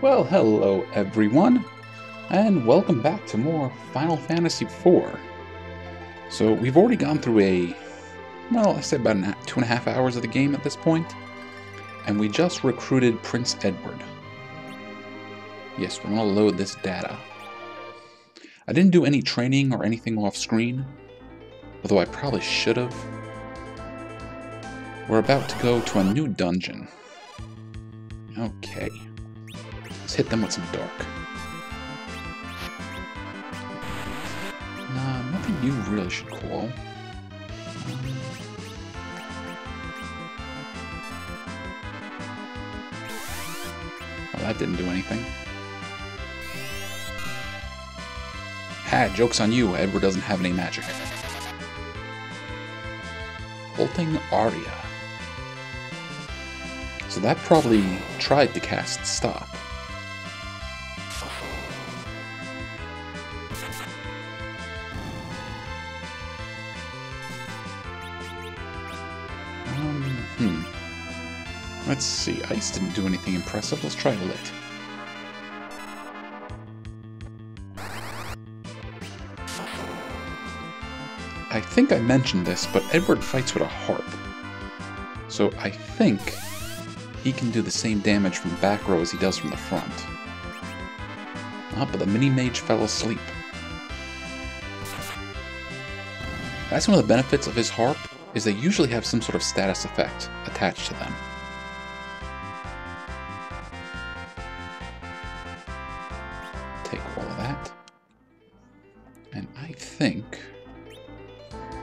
Well, hello everyone, and welcome back to more Final Fantasy IV. So we've already gone through I say about 2.5 hours of the game at this point, and we just recruited Prince Edward. Yes, we're going to load this data. I didn't do any training or anything off screen, although I probably should have. We're about to go to a new dungeon. Okay. Let's hit them with some dark. Nah, nothing you really should call. Well, that didn't do anything. Ha, joke's on you, Edward doesn't have any magic. Bolting Aria. So that probably tried to cast Stop. Let's see, Ice didn't do anything impressive. Let's try Lit. I think I mentioned this, but Edward fights with a harp. So I think he can do the same damage from the back row as he does from the front. Ah, but the mini-mage fell asleep. That's one of the benefits of his harp, is they usually have some sort of status effect attached to them. Take all of that. And I think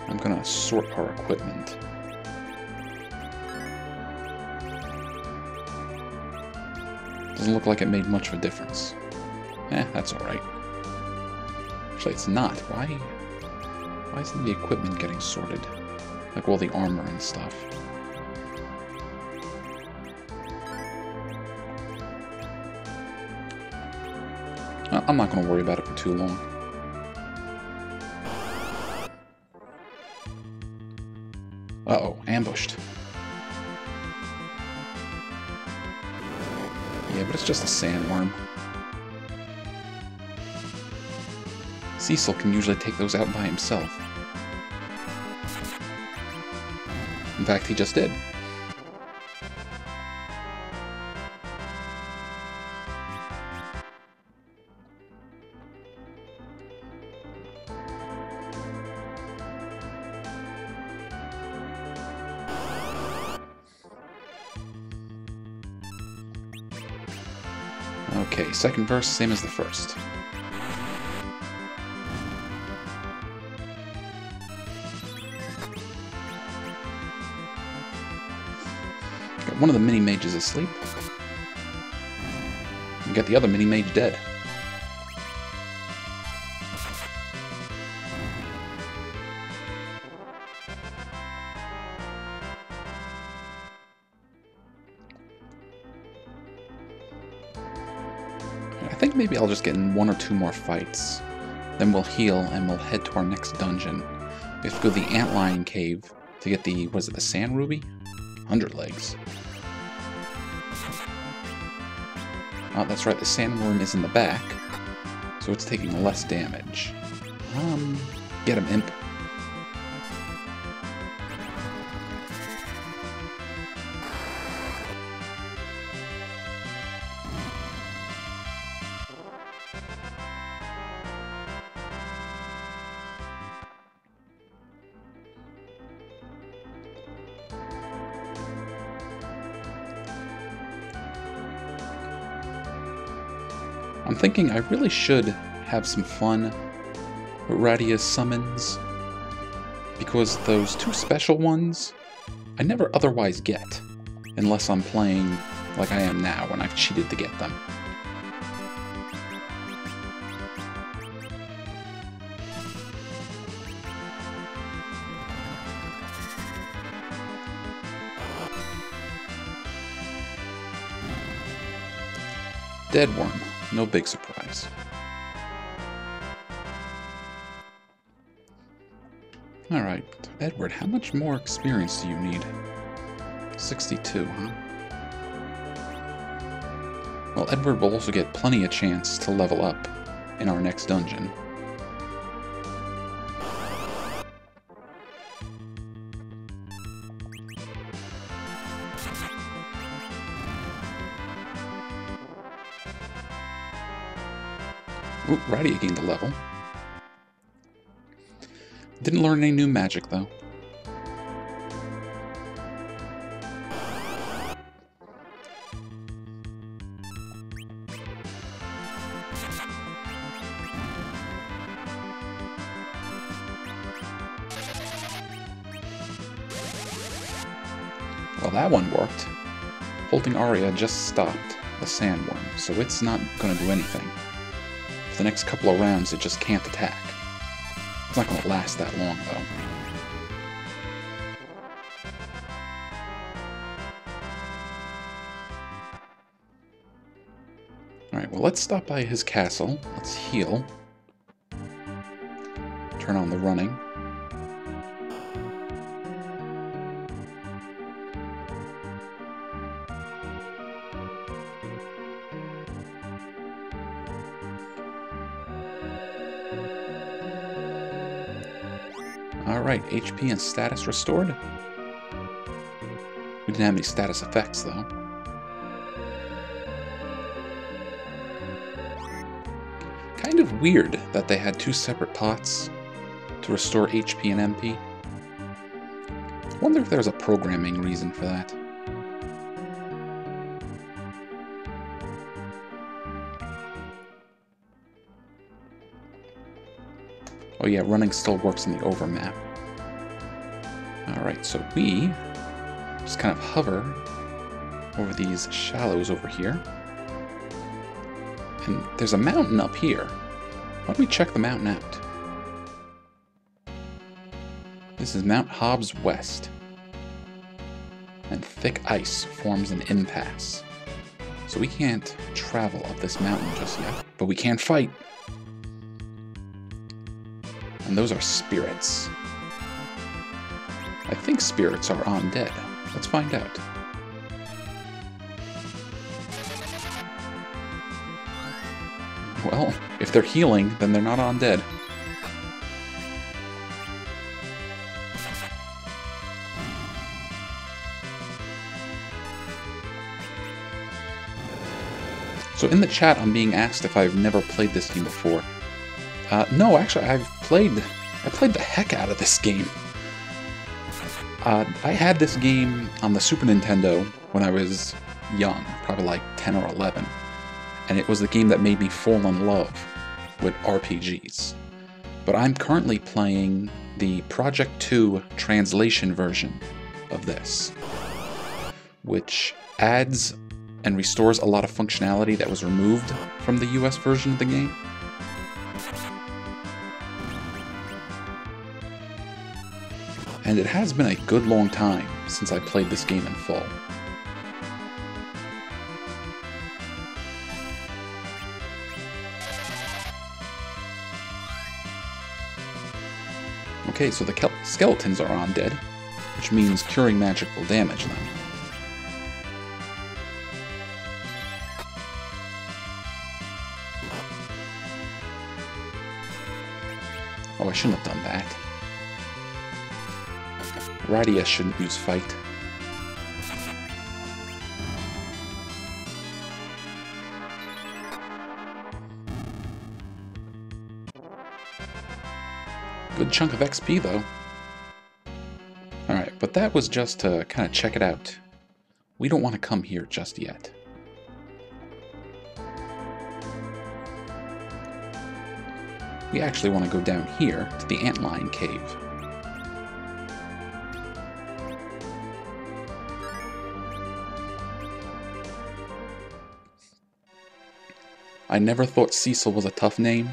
I'm gonna sort our equipment. Doesn't look like it made much of a difference. That's alright. Actually, it's not. Why isn't the equipment getting sorted? Like all the armor and stuff. I'm not going to worry about it for too long. Uh-oh, ambushed. Yeah, but it's just a sandworm. Cecil can usually take those out by himself. In fact, he just did. Okay, second verse, same as the first. Got one of the mini-mages asleep. And got the other mini-mage dead. I think maybe I'll just get in 1 or 2 more fights. Then we'll heal and we'll head to our next dungeon. We have to go to the Antlion Cave to get the, what is it, the Sand Ruby? 100 legs. Oh, that's right, the sandworm is in the back, so it's taking less damage. Get him, Imp. I'm thinking I really should have some fun with Rydia's summons, because those 2 special ones I never otherwise get, unless I'm playing like I am now when I've cheated to get them. Dead worm. No big surprise. Alright, Edward, how much more experience do you need? 62, huh? Well, Edward will also get plenty of chance to level up in our next dungeon. Ooh, Rydia gained a level. Didn't learn any new magic, though. Well, that one worked. Holding Aria just stopped the sandworm, so it's not going to do anything. For the next couple of rounds, it just can't attack. It's not going to last that long, though. Alright, well, let's stop by his castle. Let's heal. Turn on the running. Alright, HP and status restored. We didn't have any status effects, though. Kind of weird that they had two separate pots to restore HP and MP. Wonder if there's a programming reason for that. Oh yeah, running still works in the overmap. Alright, so we just kind of hover over these shallows over here. And there's a mountain up here. Why don't we check the mountain out? This is Mount Hobbs West. And thick ice forms an impasse. So we can't travel up this mountain just yet, but we can fight. And those are spirits. I think spirits are undead. Let's find out. Well, if they're healing, then they're not undead. So in the chat, I'm being asked if I've never played this game before. No, actually, I played the heck out of this game. I had this game on the Super Nintendo when I was young, probably like 10 or 11. And it was the game that made me fall in love with RPGs. But I'm currently playing the Project 2 translation version of this, which adds and restores a lot of functionality that was removed from the US version of the game. And it has been a good long time since I played this game in full. Okay, so the skeletons are undead, which means curing magic will damage them. Oh, I shouldn't have done that. Rydia shouldn't use fight. Good chunk of XP, though. Alright, but that was just to kind of check it out. We don't want to come here just yet. We actually want to go down here to the Antlion Cave. I never thought Cecil was a tough name.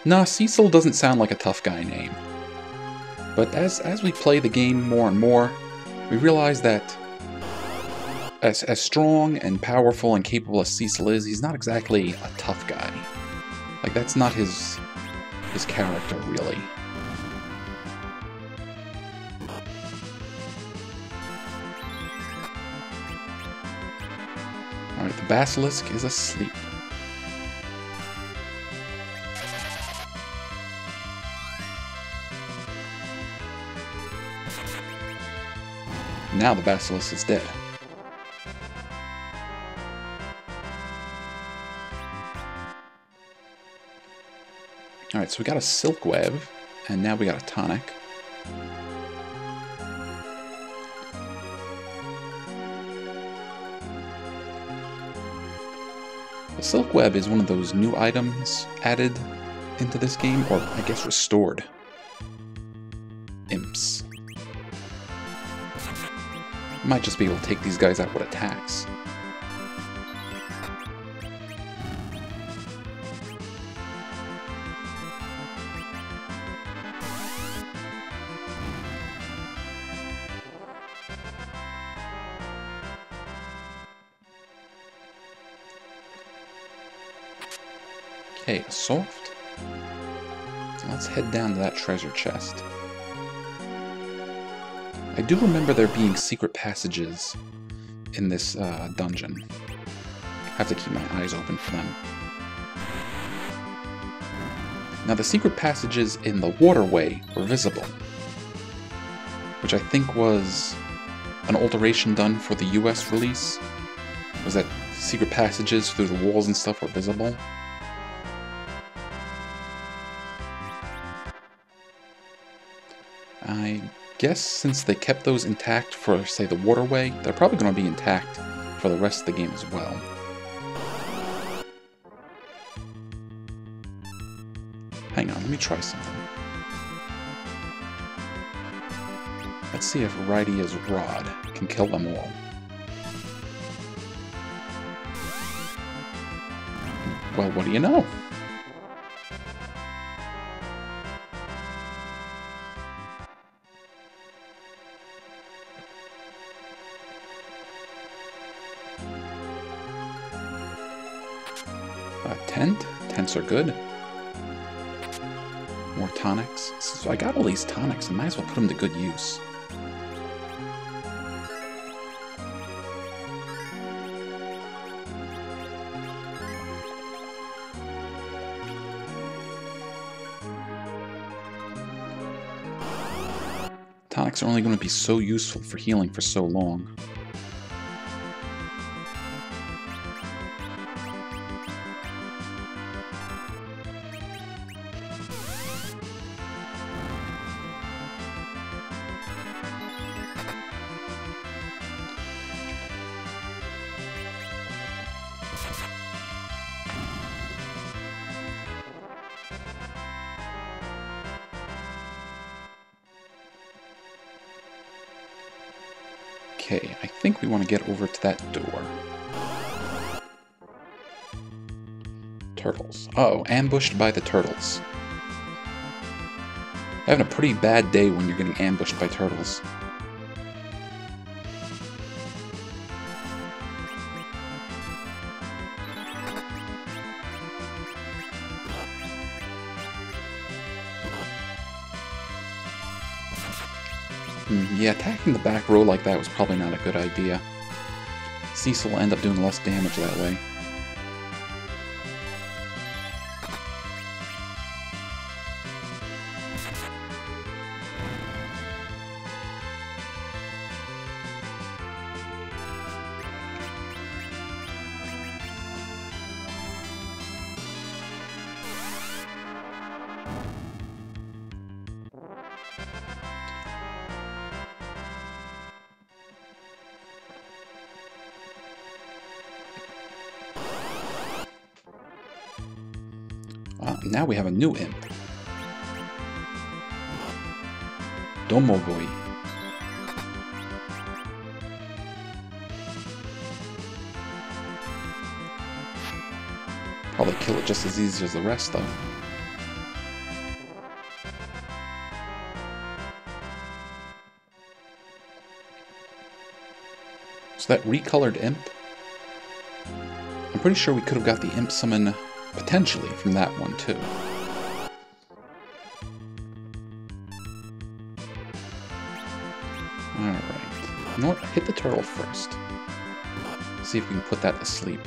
Nah, Cecil doesn't sound like a tough guy name. But as we play the game more and more, we realize that as strong and powerful and capable as Cecil is, he's not exactly a tough guy. Like, that's not his character, really. Alright, Alright, the basilisk is asleep. Now the basilisk is dead. Alright, so we got a silk web, and now we got a tonic. The silk web is one of those new items added into this game, or I guess restored. Imps. Might just be able to take these guys out with attacks. Okay, a soft. Let's head down to that treasure chest. I do remember there being secret passages in this dungeon. I have to keep my eyes open for them. Now the secret passages in the waterway were visible, which I think was an alteration done for the US release. Was that secret passages through the walls and stuff were visible? I guess since they kept those intact for, say, the waterway, they're probably going to be intact for the rest of the game as well. Hang on, let me try something. Let's see if Rydia's rod can kill them all. Well, what do you know? Tents are good. More tonics. So I got all these tonics, I might as well put them to good use. Tonics are only going to be so useful for healing for so long. Okay, I think we want to get over to that door. Turtles. Uh-oh, ambushed by the turtles. Having a pretty bad day when you're getting ambushed by turtles. Yeah, attacking the back row like that was probably not a good idea. Cecil will end up doing less damage that way. Now we have a new imp. Domovoy. Probably kill it just as easy as the rest, though. So that recolored imp, I'm pretty sure we could have got the imp summon potentially from that one too. Alright. You know what? Hit the turtle first. see if we can put that to sleep.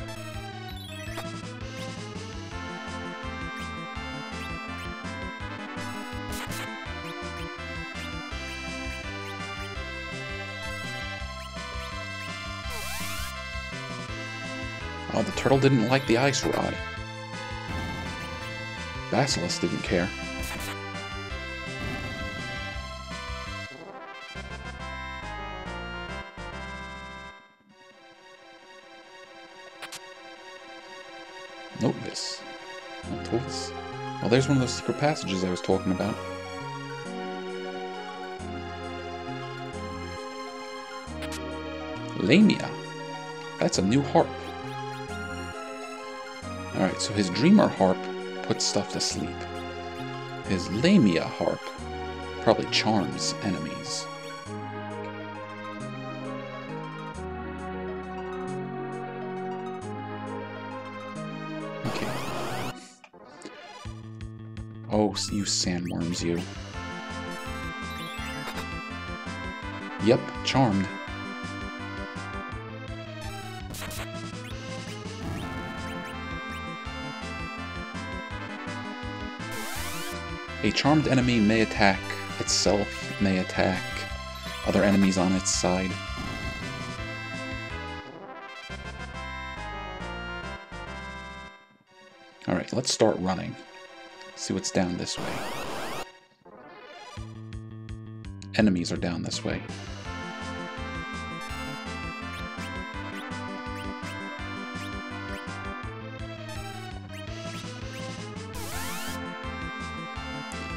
Oh, the turtle didn't like the ice rod. Basilisk didn't care. Notice. Well, there's one of those secret passages I was talking about. Lamia. That's a new harp. Alright, so his dreamer harp puts stuff to sleep. His Lamia harp probably charms enemies. Okay. Oh, you sandworms, you. Yep, charmed. A charmed enemy may attack itself, may attack other enemies on its side. Alright, let's start running. See what's down this way. Enemies are down this way.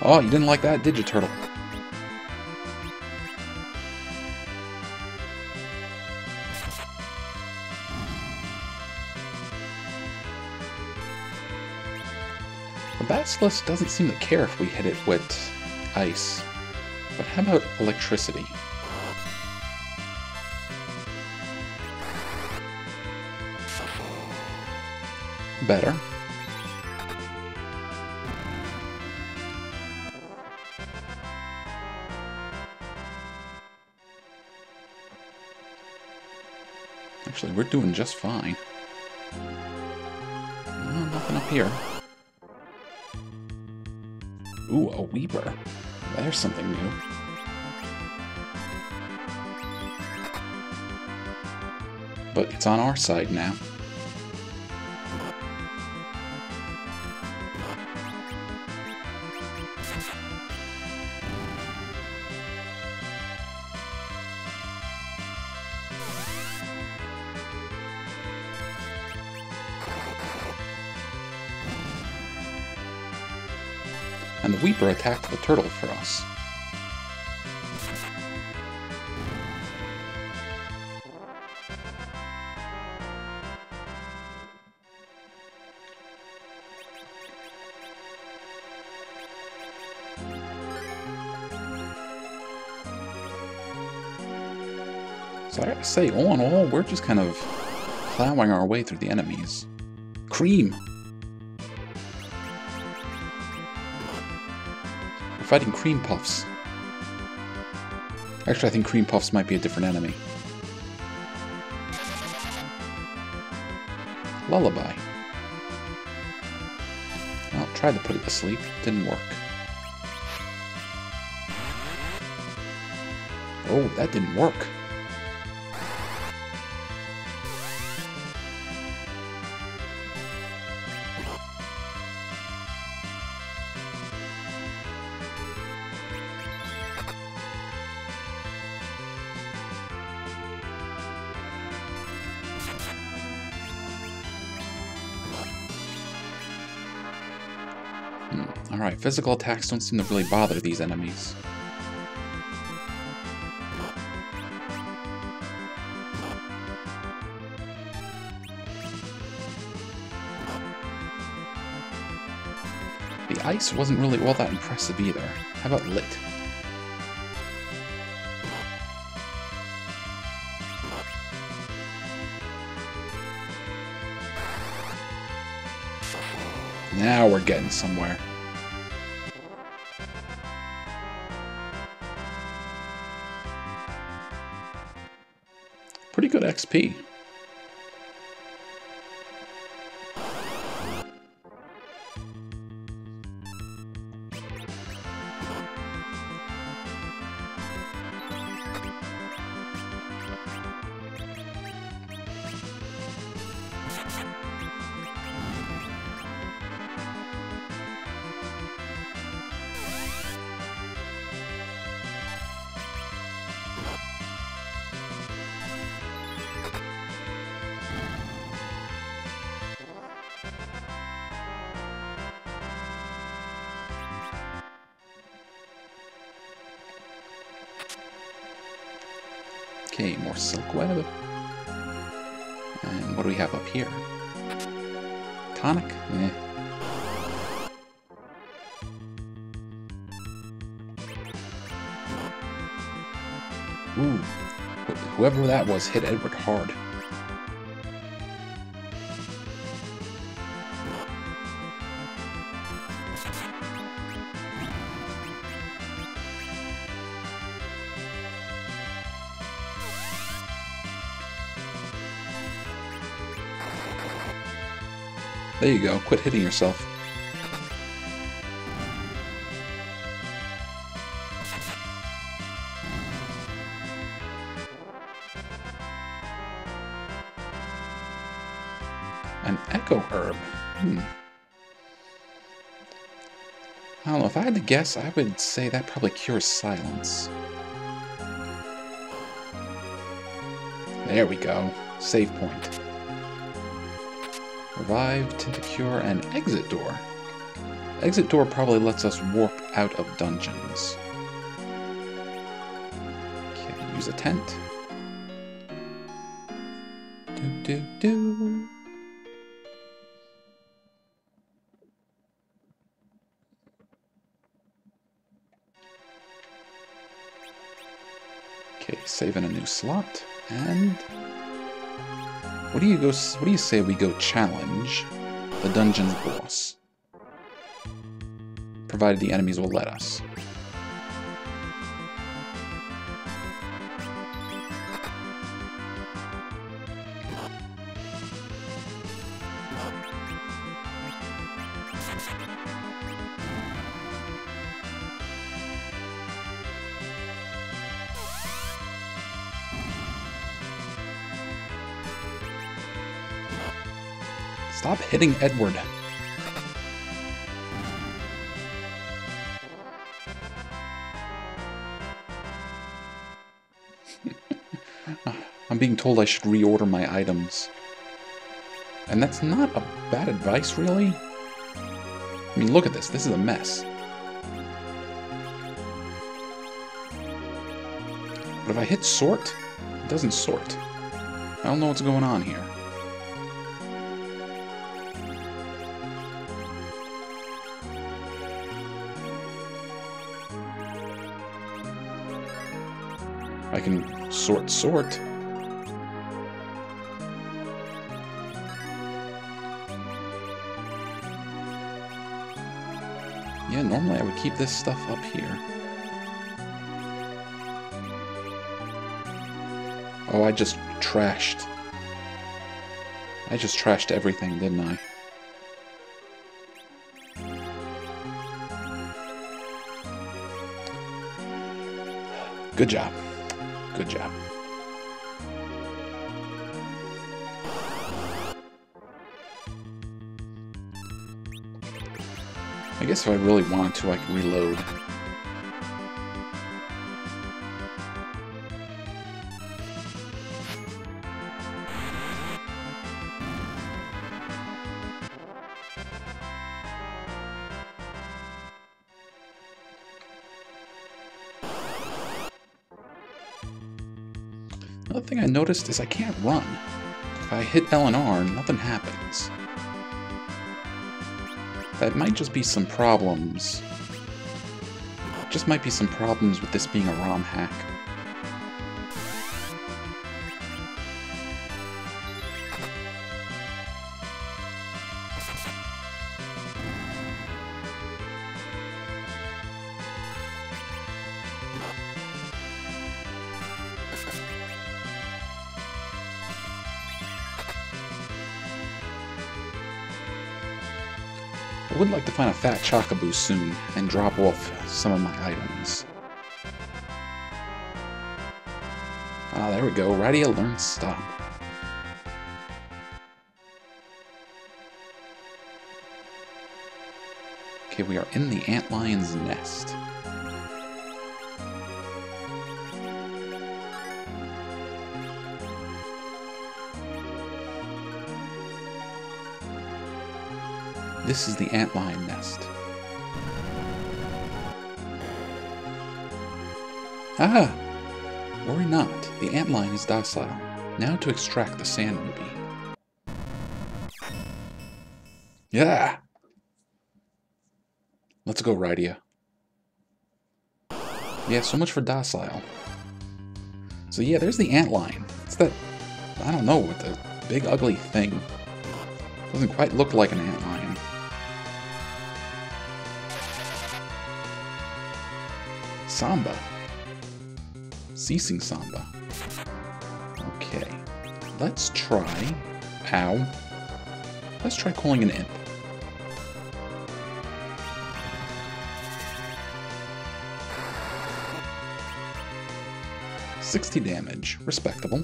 Oh, you didn't like that, did you, turtle? The basilisk doesn't seem to care if we hit it with ice. But how about electricity? Better. Actually, we're doing just fine. No, nothing up here. Ooh, a weeper. There's something new. But it's on our side now. And the Weeper attacked the turtle for us. So I gotta say, all in all, we're just kind of plowing our way through the enemies. Cream! Fighting cream puffs. Actually, I think cream puffs might be a different enemy. Lullaby. Well, tried to put it to sleep. Didn't work. Oh, that didn't work. Alright, physical attacks don't seem to really bother these enemies. The ice wasn't really all that impressive either. How about lit? Now we're getting somewhere. Pretty good XP. Okay, more silk web. And what do we have up here? Tonic? Eh. Ooh. Whoever that was hit Edward hard. There you go. Quit hitting yourself. An echo herb. I don't know. If I had to guess, I would say that probably cures silence. There we go. Save point. Revive, Tentacure, and Exit Door. Exit Door probably lets us warp out of dungeons. Okay, use a tent. Do. Okay, saving a new slot, and what do you say we go challenge the dungeon's boss? Provided the enemies will let us. Stop hitting Edward. I'm being told I should reorder my items. And that's not a bad advice, really. I mean, look at this. This is a mess. But if I hit sort, it doesn't sort. I don't know what's going on here. I can sort. Yeah, normally I would keep this stuff up here. Oh, I just trashed. I just trashed everything, didn't I? Good job. Good job. I guess if I really wanted to, I could reload. Another thing I noticed is I can't run. If I hit L and R, nothing happens. That might just be some problems. Just might be some problems with this being a ROM hack. I would like to find a fat chockaboo soon and drop off some of my items. Ah, there we go. Rydia learns stop. Okay, we are in the antlion's nest. This is the antlion nest. Ah! Worry not, the antlion is docile. Now to extract the sand ruby. Yeah! Let's go, Rydia. Yeah, so much for docile. So yeah, there's the antlion. It's that, I don't know, with the big ugly thing. Doesn't quite look like an antlion. Samba. Ceasing Samba. Okay. Let's try... Ow. Let's try calling an imp. $60 damage. Respectable.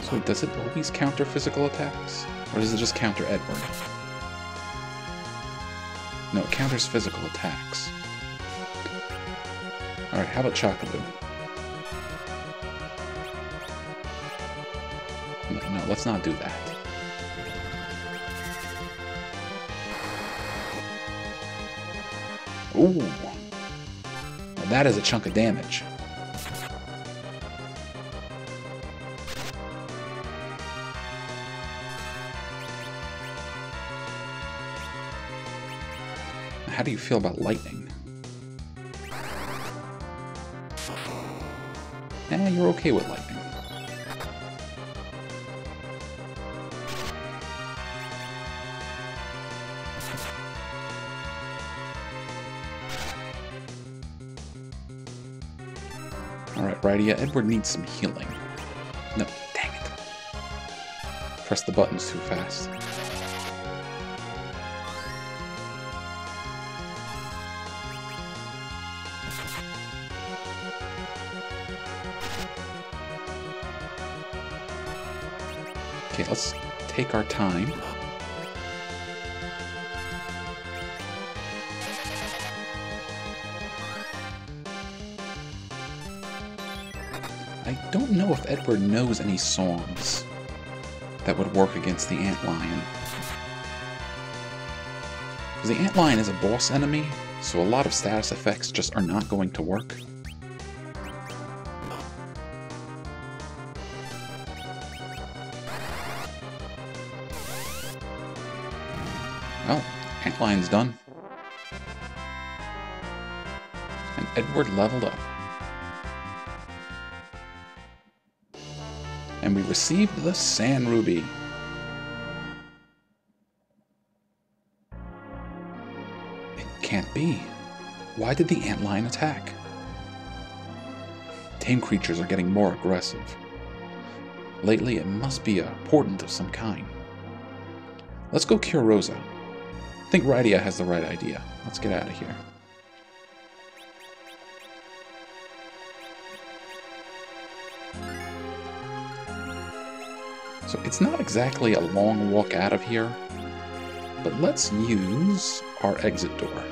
So does it always counter physical attacks? Or does it just counter Edward? No, it counters physical attacks. Alright, how about Chocolate? No, let's not do that. Ooh! Now that is a chunk of damage. How do you feel about lightning? You're okay with lightning. Alright, Rydia, Edward needs some healing. No, dang it. Press the buttons too fast. Okay, let's take our time. I don't know if Edward knows any songs that would work against the antlion. Because the antlion is a boss enemy, so a lot of status effects just are not going to work. Well, antlion's done. And Edward leveled up. And we received the Sand Ruby. It can't be. Why did the antlion attack? Tame creatures are getting more aggressive. Lately, it must be a portent of some kind. Let's go cure Rosa. I think Rydia has the right idea. Let's get out of here. So it's not exactly a long walk out of here, but let's use our exit door.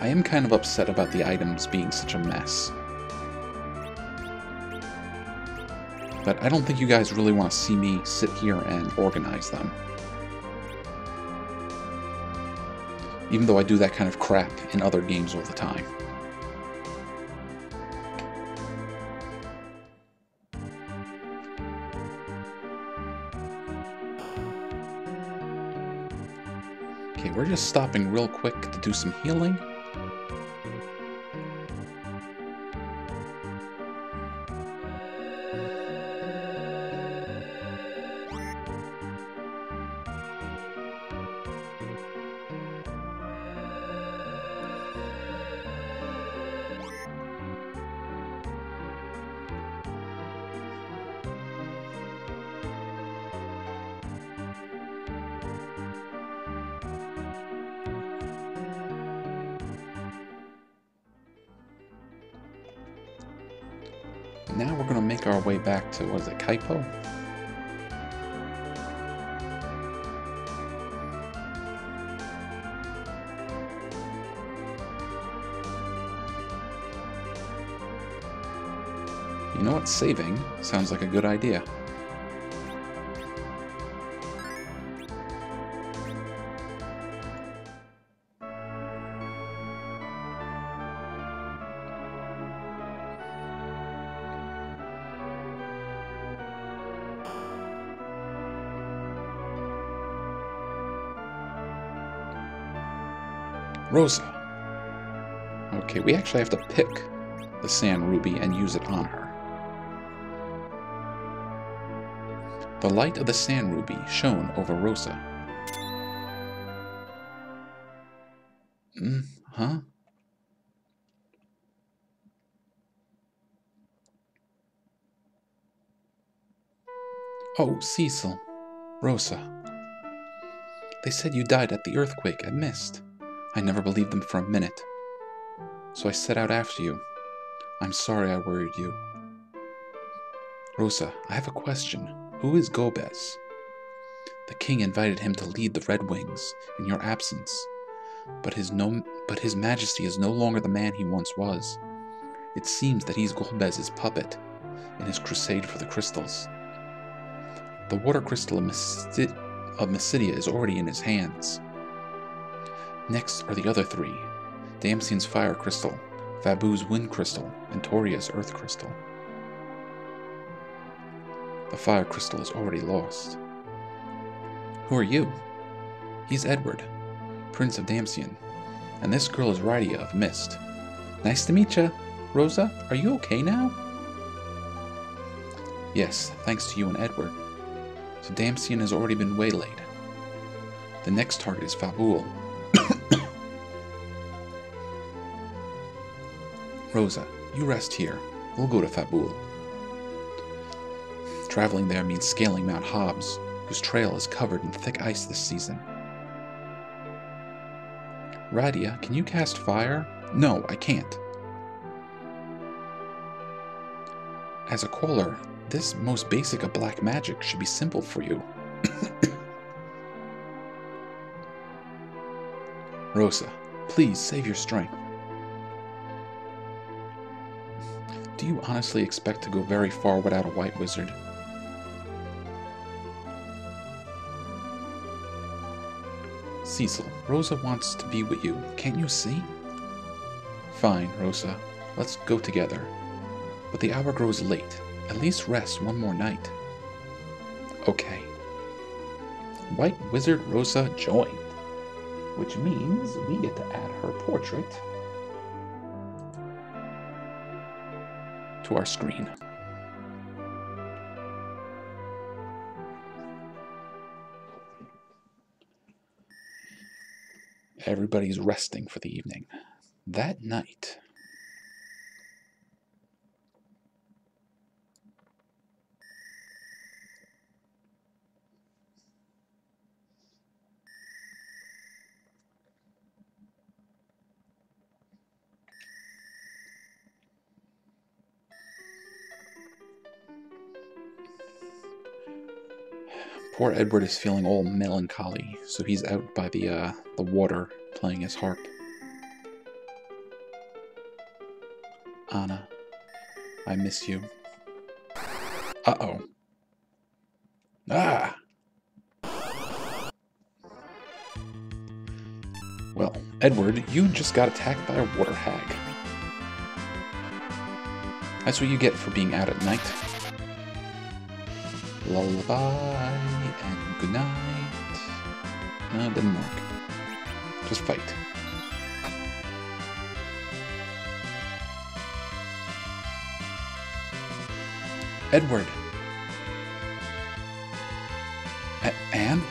I am kind of upset about the items being such a mess. But I don't think you guys really want to see me sit here and organize them. Even though I do that kind of crap in other games all the time. Okay, we're just stopping real quick to do some healing. Now we're going to make our way back to, what is it, Kaipo? You know what? Saving sounds like a good idea. Rosa. Okay, we actually have to pick the sand ruby and use it on her. The light of the sand ruby shone over Rosa. Huh? Oh, Cecil. Rosa. They said you died at the earthquake at Mist. I never believed them for a minute. So I set out after you. I'm sorry I worried you. Rosa, I have a question. Who is Golbez? The king invited him to lead the Red Wings in your absence, but his majesty is no longer the man he once was. It seems that he's Golbez's puppet in his crusade for the crystals. The water crystal of Mysidia is already in his hands. Next are the other three, Damcyan's fire crystal, Fabu's wind crystal, and Toria's earth crystal. The fire crystal is already lost. Who are you? He's Edward, Prince of Damcyan, and this girl is Rydia of Mist. Nice to meet ya. Rosa, are you okay now? Yes, thanks to you and Edward. So Damcyan has already been waylaid. The next target is Fabul. Rosa, you rest here. We'll go to Fabul. Traveling there means scaling Mount Hobbs, whose trail is covered in thick ice this season. Rydia, can you cast fire? No, I can't. As a caller, this most basic of black magic should be simple for you. Rosa, please save your strength. Do you honestly expect to go very far without a white wizard? Cecil, Rosa wants to be with you. Can't you see? Fine, Rosa. Let's go together. But the hour grows late. At least rest one more night. Okay. White Wizard Rosa joined. Which means we get to add her portrait to our screen. Everybody's resting for the evening. That night, poor Edward is feeling all melancholy, so he's out by the water playing his harp. Anna, I miss you. Uh-oh. Ah! Well, Edward, you just got attacked by a water hag. That's what you get for being out at night. Lullaby and good night. No, it didn't work. Just fight. Edward. And?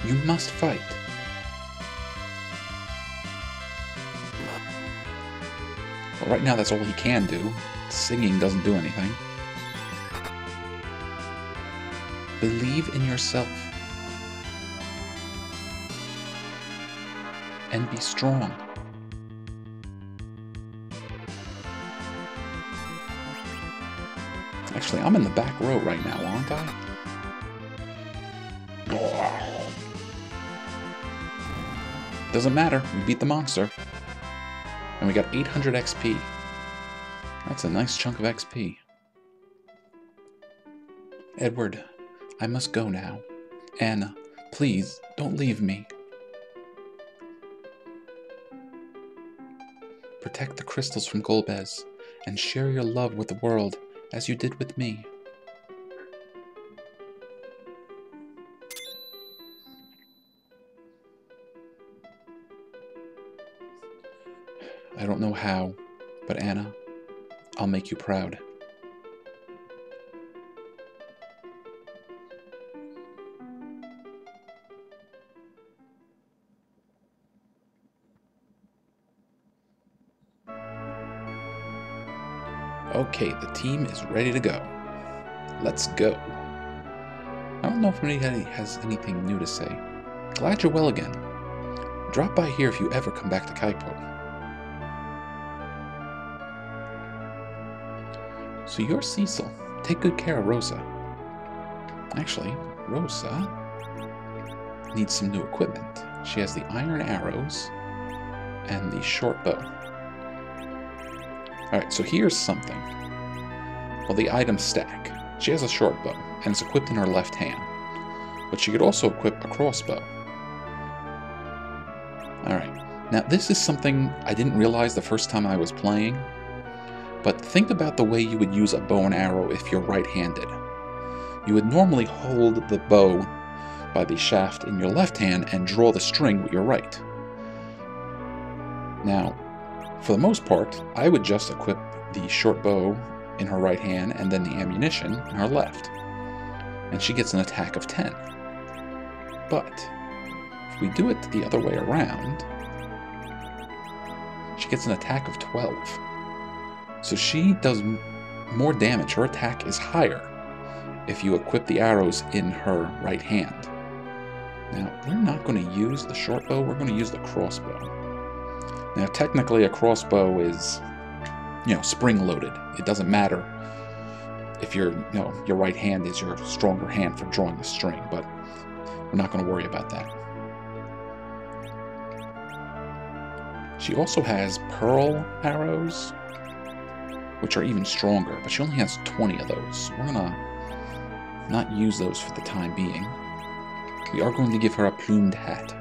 You must fight. Well, right now that's all he can do. Singing doesn't do anything. Believe in yourself. And be strong. Actually, I'm in the back row right now, aren't I? Doesn't matter. We beat the monster. And we got 800 XP. That's a nice chunk of XP. Edward, I must go now. Anna, please, don't leave me. Protect the crystals from Golbez, and share your love with the world as you did with me. I don't know how, but Anna, I'll make you proud. Okay, the team is ready to go. Let's go. I don't know if anybody has anything new to say. Glad you're well again. Drop by here if you ever come back to Kaipo. So you're Cecil. Take good care of Rosa. Actually, Rosa needs some new equipment. She has the iron arrows and the short bow. Alright, so here's something. Well, the item stack. She has a short bow, and it's equipped in her left hand. But she could also equip a crossbow. Alright, now this is something I didn't realize the first time I was playing. But think about the way you would use a bow and arrow if you're right-handed. You would normally hold the bow by the shaft in your left hand and draw the string with your right. Now, for the most part, I would just equip the short bow in her right hand and then the ammunition in her left. And she gets an attack of 10. But if we do it the other way around, she gets an attack of 12. So she does more damage. Her attack is higher if you equip the arrows in her right hand. Now, we're not going to use the short bow, we're going to use the crossbow. Now, technically, a crossbow is, spring-loaded. It doesn't matter if your right hand is your stronger hand for drawing the string, but we're not going to worry about that. She also has pearl arrows, which are even stronger, but she only has 20 of those. So we're going to not use those for the time being. We are going to give her a plumed hat.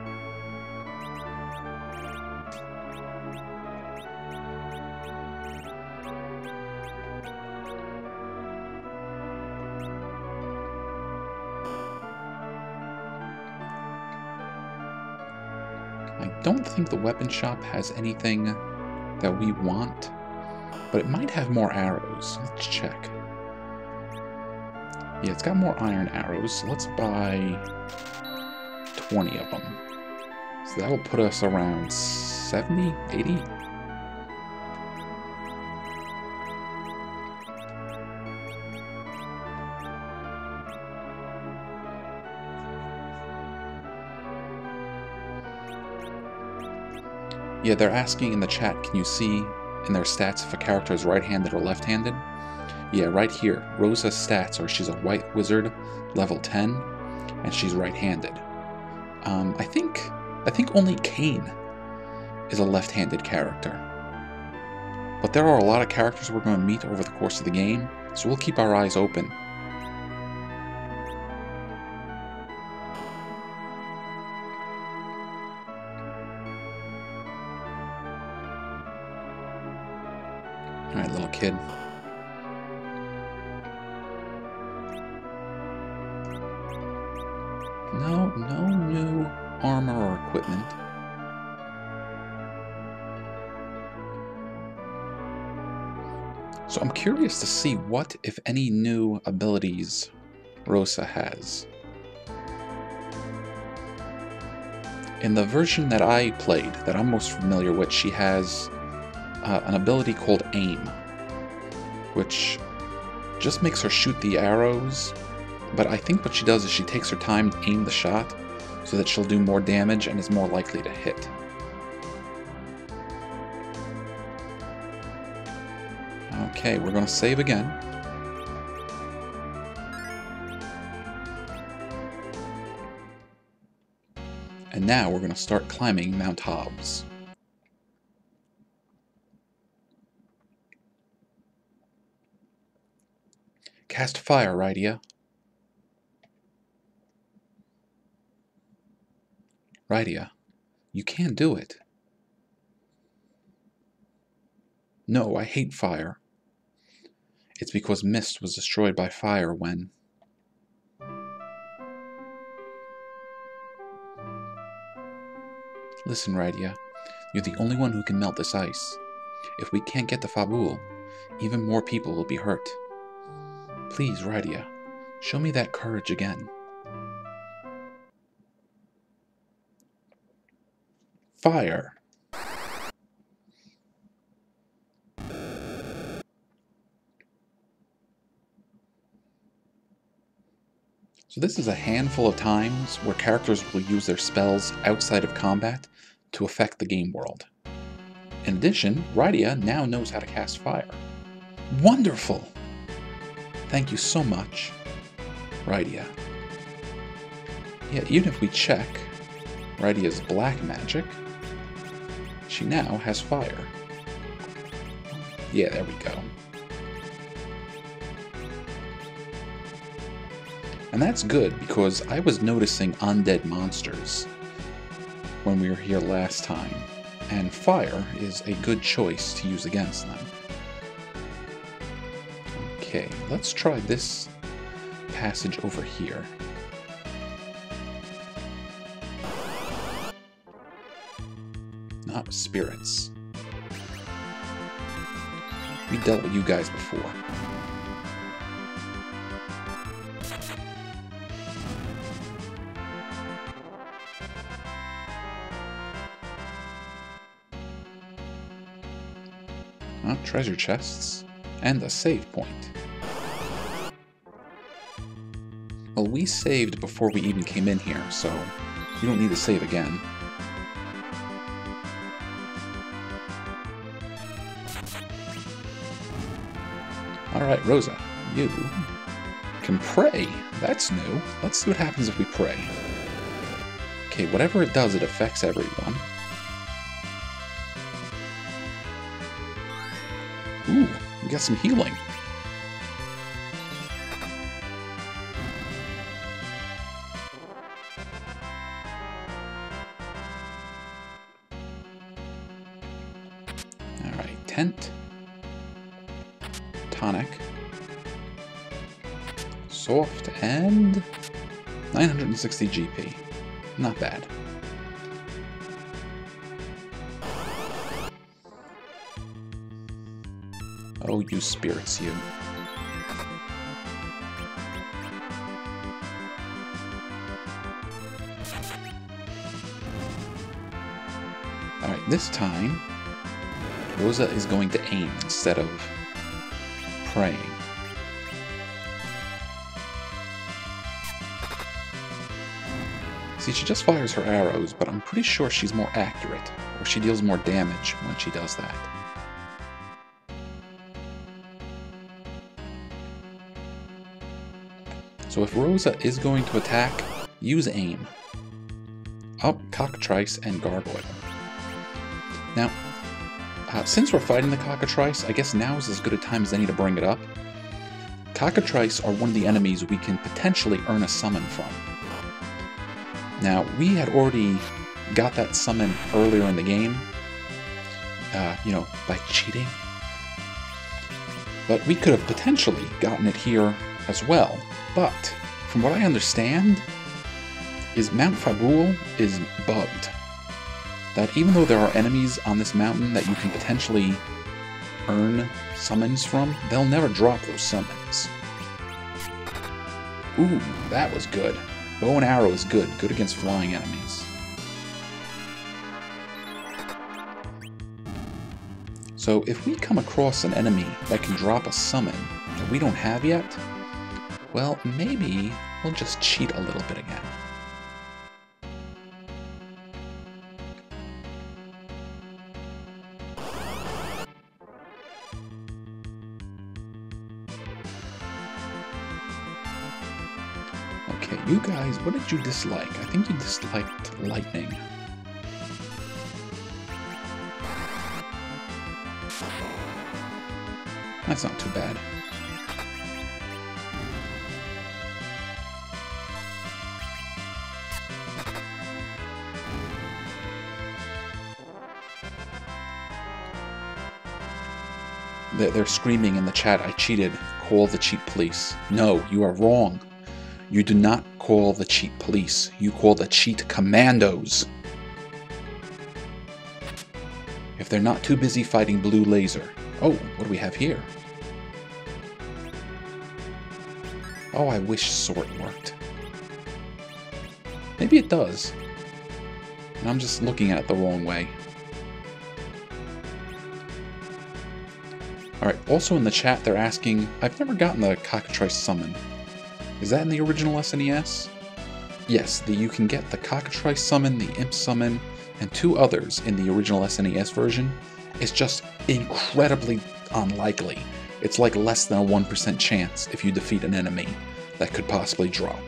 I don't think the weapon shop has anything that we want, but it might have more arrows. Let's check. Yeah, it's got more iron arrows, so let's buy 20 of them. So that will put us around 70, 80? Yeah, they're asking in the chat, can you see in their stats if a character is right-handed or left-handed? Yeah, right here. Rosa's stats are she's a white wizard, level 10, and she's right-handed. I think only Kain is a left-handed character. But there are a lot of characters we're going to meet over the course of the game, so we'll keep our eyes open. Alright, little kid. No new armor or equipment. So I'm curious to see what, if any, new abilities Rosa has. In the version that I played, that I'm most familiar with, she has an ability called Aim, which just makes her shoot the arrows, but I think what she does is she takes her time to aim the shot so that she'll do more damage and is more likely to hit. Okay, we're going to save again. And now we're going to start climbing Mount Hobbs. Cast fire, Rydia. Rydia, you can't do it. No, I hate fire. It's because mist was destroyed by fire when... Listen, Rydia, you're the only one who can melt this ice. If we can't get the Fabul, even more people will be hurt. Please, Rydia, show me that courage again. Fire! So this is a handful of times where characters will use their spells outside of combat to affect the game world. In addition, Rydia now knows how to cast fire. Wonderful! Thank you so much, Rydia. Yeah, even if we check Rydia's black magic, she now has fire. Yeah, there we go. And that's good, because I was noticing undead monsters when we were here last time, and fire is a good choice to use against them. Okay, let's try this passage over here. Not with spirits. We dealt with you guys before. Treasure chests, and a save point. Well, we saved before we even came in here, so you don't need to save again. Alright, Rosa, you can pray. That's new. Let's see what happens if we pray. Okay, whatever it does, it affects everyone. Ooh, we got some healing. Alright, tent. Tonic. Soft, and 960 GP. Not bad. Oh, you spirits, you. Alright, this time, Rosa is going to aim instead of praying. See, she just fires her arrows, but I'm pretty sure she's more accurate, or she deals more damage when she does that. So if Rosa is going to attack, use aim. Up, cockatrice, and gargoyle. Now, since we're fighting the cockatrice, I guess now is as good a time as any to bring it up. Cockatrice are one of the enemies we can potentially earn a summon from. Now, we had already got that summon earlier in the game, you know, by cheating. But we could have potentially gotten it here as well. But, from what I understand, is Mount Fabul is bugged. That even though there are enemies on this mountain that you can potentially earn summons from, they'll never drop those summons. Ooh, that was good. Bow and arrow is good. Good against flying enemies. So if we come across an enemy that can drop a summon that we don't have yet, well, maybe we'll just cheat a little bit again. Okay, you guys, what did you dislike? I think you disliked lightning. That's not too bad. They're screaming in the chat, I cheated. Call the cheat police. No, you are wrong. You do not call the cheat police. You call the cheat commandos. If they're not too busy fighting blue laser. Oh, what do we have here? Oh, I wish sort worked. Maybe it does. And I'm just looking at it the wrong way. Alright, also in the chat they're asking, I've never gotten the cockatrice summon. Is that in the original SNES? Yes, you can get the cockatrice summon, the imp summon, and 2 others in the original SNES version. It's just incredibly unlikely. It's like less than a 1% chance if you defeat an enemy that could possibly drop.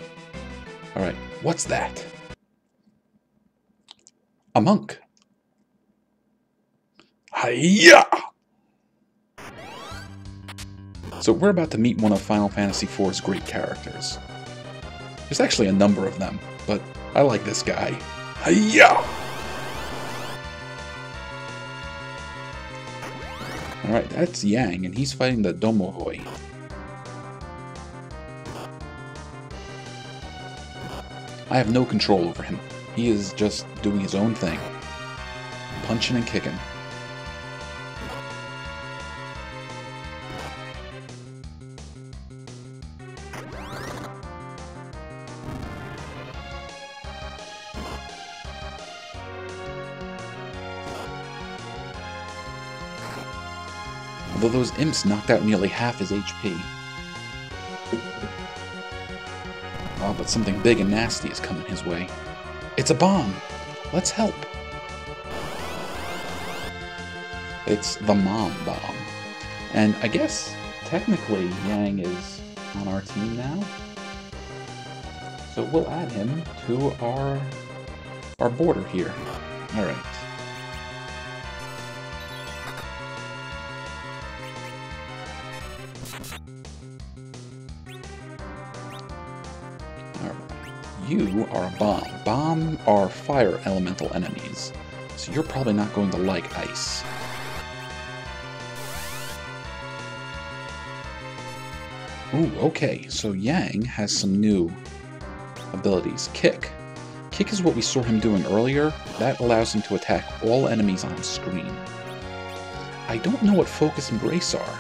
Alright, what's that? A monk. Hiya! So we're about to meet one of Final Fantasy IV's great characters. There's actually a number of them, but I like this guy. Hiya! Alright, that's Yang, and he's fighting the Domohoi. I have no control over him. He is just doing his own thing. Punching and kicking. Although those imps knocked out nearly half his HP. Oh, but something big and nasty is coming his way. It's a bomb! Let's help! It's the mom bomb. And I guess, technically, Yang is on our team now. So we'll add him to our border here. Alright. You are a bomb. Bomb are fire elemental enemies, so you're probably not going to like ice. Ooh, okay, so Yang has some new abilities. Kick. Kick is what we saw him doing earlier. That allows him to attack all enemies on screen. I don't know what focus and brace are.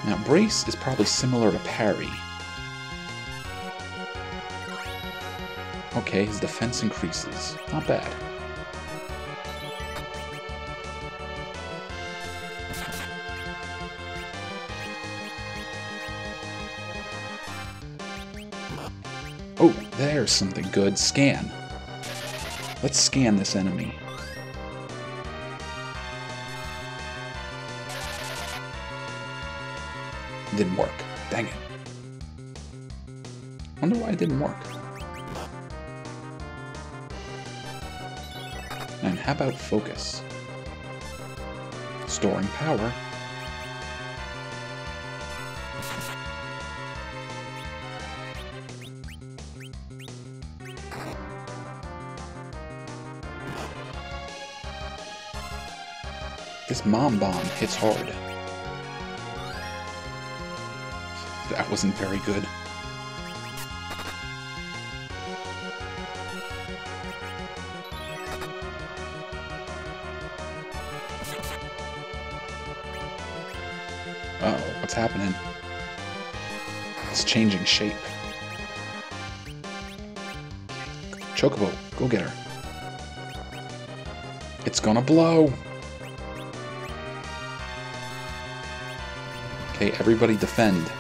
Now, brace is probably similar to parry. Okay, his defense increases. Not bad. Oh, there's something good. Scan. Let's scan this enemy. Didn't work. Dang it. Wonder why it didn't work. And how about focus? Storing power. This mom bomb hits hard. That wasn't very good. Uh-oh, what's happening? It's changing shape. Chocobo, go get her. It's gonna blow! Okay, everybody defend.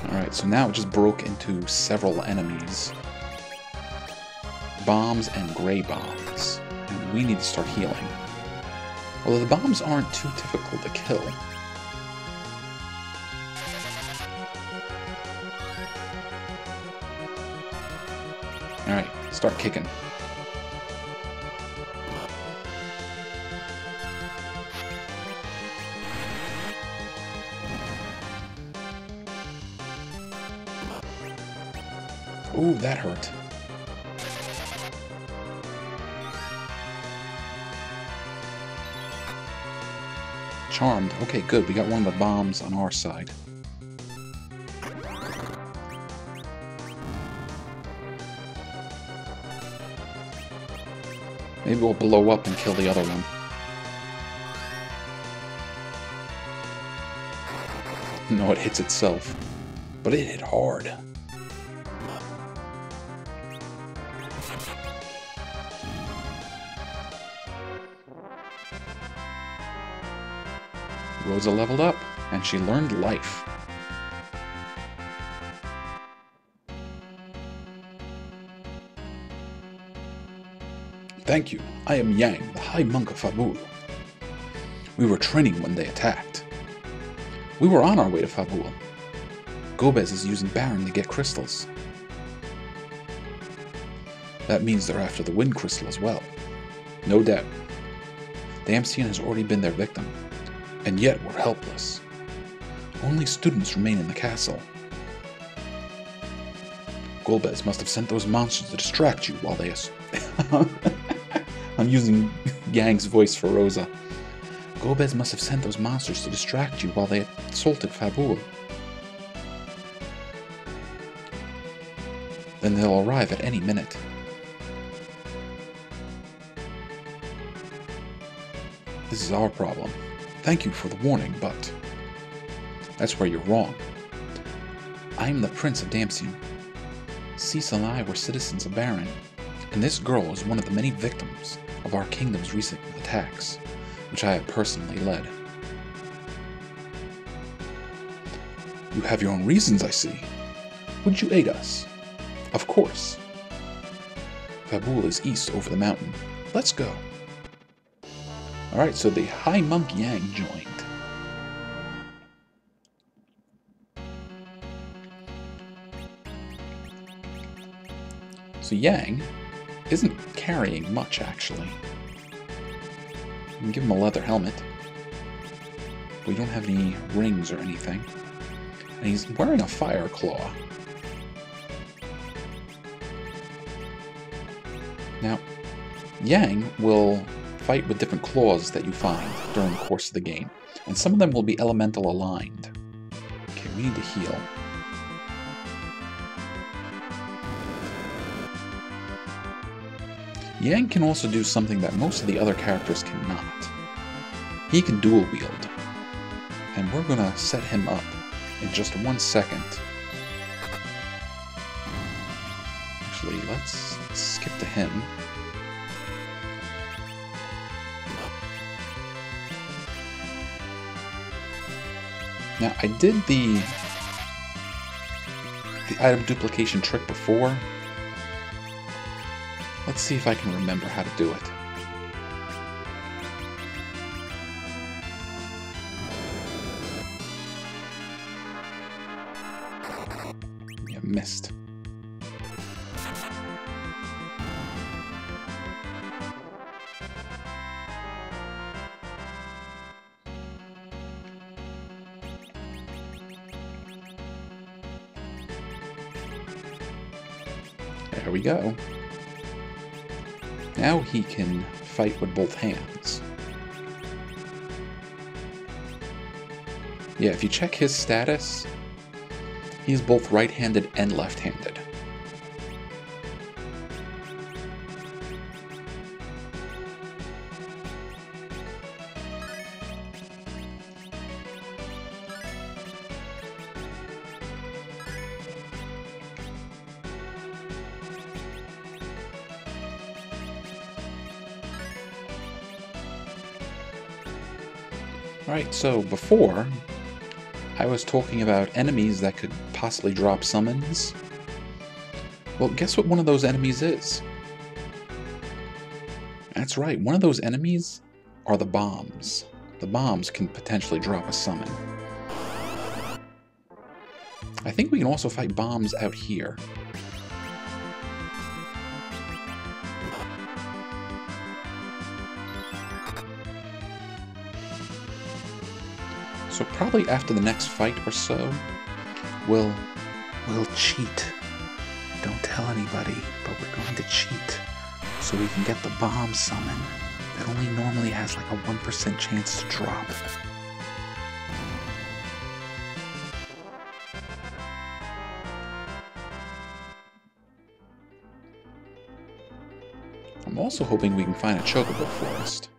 Alright, so now it just broke into several enemies. Bombs and gray bombs. And we need to start healing. Although the bombs aren't too difficult to kill. Alright, start kicking. Ooh, that hurt. Charmed. Okay, good. We got one of the bombs on our side. Maybe we'll blow up and kill the other one. No, it hits itself. But it hit hard. Rosa leveled up, and she learned life. Thank you. I am Yang, the High Monk of Fabul. We were training when they attacked. We were on our way to Fabul. Golbez is using Baron to get crystals. That means they're after the wind crystal as well. No doubt. Damcyan has already been their victim. And yet we're helpless. Only students remain in the castle. Golbez must have sent those monsters to distract you while they... I'm using Yang's voice for Rosa. Golbez must have sent those monsters to distract you while they assaulted Fabul. Then they'll arrive at any minute. This is our problem. Thank you for the warning, but... That's where you're wrong. I am the Prince of Damcyan. Cecil and I were citizens of Baron, and this girl is one of the many victims of our kingdom's recent attacks, which I have personally led. You have your own reasons, I see. Would you aid us? Of course. Fabul is east over the mountain. Let's go. Alright, so the High Monk Yang joined. So Yang isn't carrying much, actually. We can give him a leather helmet. We don't have any rings or anything. And he's wearing a fire claw. Now, Yang will fight with different claws that you find during the course of the game. And some of them will be elemental aligned. Okay, we need to heal. Yang can also do something that most of the other characters cannot. He can dual wield. And we're going to set him up in just 1 second. Actually, let's skip to him. Now, I did the item duplication trick before. Let's see if I can remember how to do it. Yeah, missed. There we go. Now he can fight with both hands. Yeah, if you check his status, he's both right-handed and left-handed. Alright, so before, I was talking about enemies that could possibly drop summons. Well, guess what one of those enemies is? That's right, one of those enemies are the bombs. The bombs can potentially drop a summon. I think we can also fight bombs out here. So probably after the next fight or so, we'll cheat. Don't tell. everybody, but we're going to cheat so we can get the bomb summon that only normally has like a 1% chance to drop. I'm also hoping we can find a chocobo forest.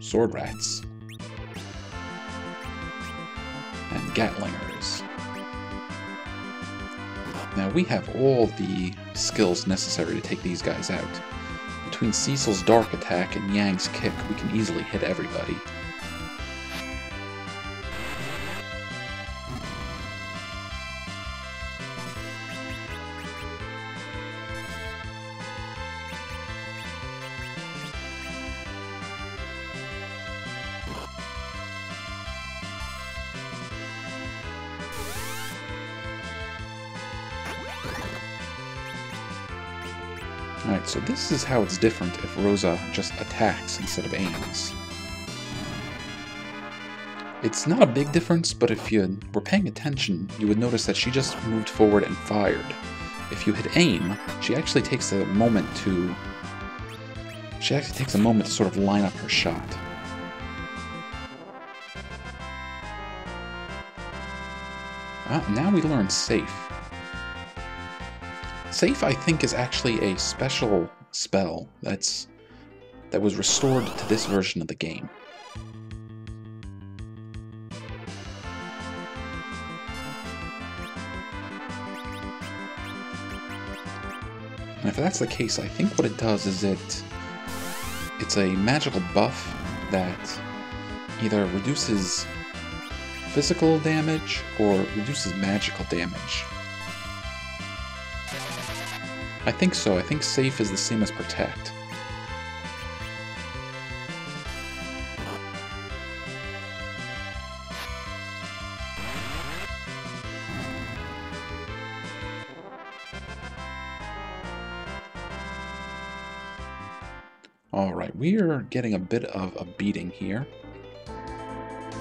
Sword rats. And gatlingers. Now we have all the skills necessary to take these guys out. Between Cecil's dark attack and Yang's kick, we can easily hit everybody. Alright, so this is how it's different if Rosa just attacks instead of aims. It's not a big difference, but if you were paying attention, you would notice that she just moved forward and fired. If you hit aim, she actually takes a moment to sort of line up her shot. Now we learn safe. Safe, I think, is actually a special spell that was restored to this version of the game. And if that's the case, I think what it does is it's a magical buff that either reduces physical damage or reduces magical damage. I think so. I think safe is the same as protect. Alright, we are getting a bit of a beating here.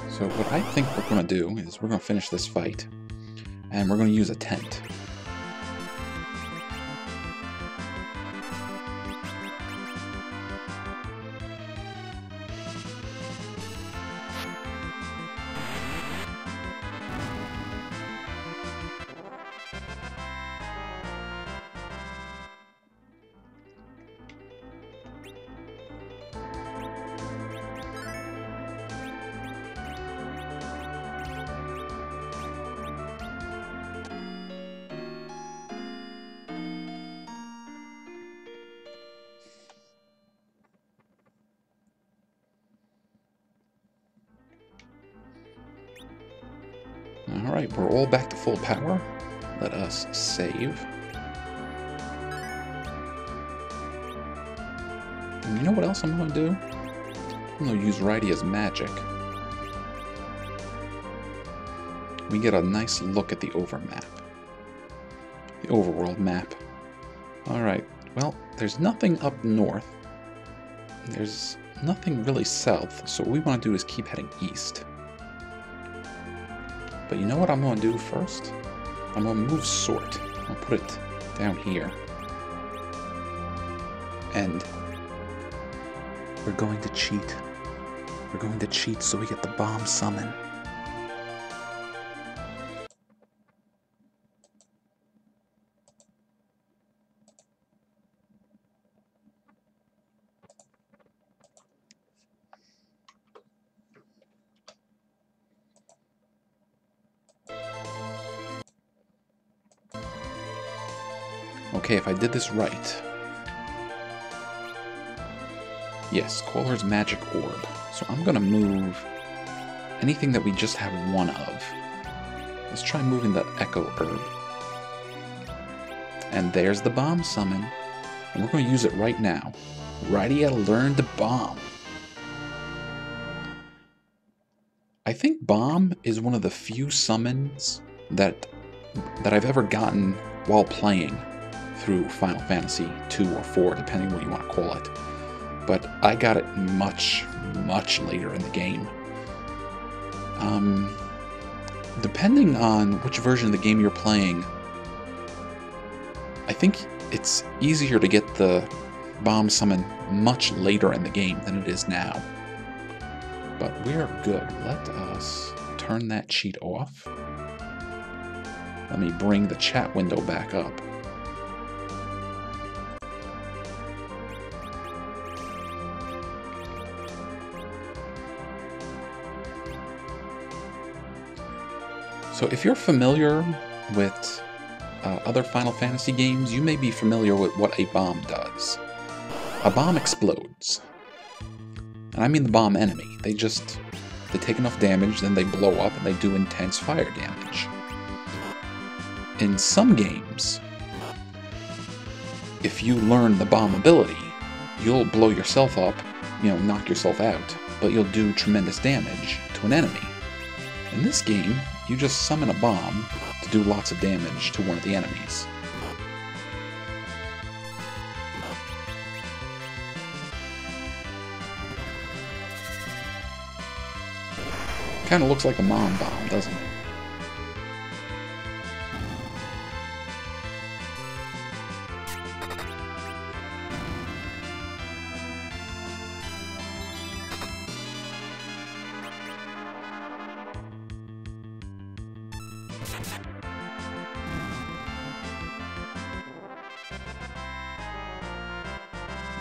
So what I think we're going to do is we're going to finish this fight, and we're going to use a tent. Alright, we're all back to full power. Let us save. And you know what else I'm going to do? I'm going to use Rydia's magic. We get a nice look at the overworld map. Alright, well, there's nothing up north. There's nothing really south, so what we want to do is keep heading east. But you know what I'm going to do first? I'm going to move sort. I'll put it down here. And we're going to cheat. We're going to cheat so we get the bomb summon. Okay, if I did this right. Yes, Queller's magic orb. So I'm gonna move anything that we just have one of. Let's try moving the echo herb. And there's the bomb summon. And we're gonna use it right now. Rydia learned bomb. I think bomb is one of the few summons that I've ever gotten while playing through Final Fantasy 2 or 4, depending what you want to call it. But I got it much, much later in the game. Depending on which version of the game you're playing, I think it's easier to get the bomb summon much later in the game than it is now. But we're good. Let us turn that cheat off. Let me bring the chat window back up. So if you're familiar with other Final Fantasy games, you may be familiar with what a bomb does. A bomb explodes. And I mean the bomb enemy. They take enough damage, then they blow up, and they do intense fire damage. In some games, if you learn the bomb ability, you'll blow yourself up, knock yourself out, but you'll do tremendous damage to an enemy. In this game, you just summon a bomb to do lots of damage to one of the enemies. Kind of looks like a mom bomb, doesn't it?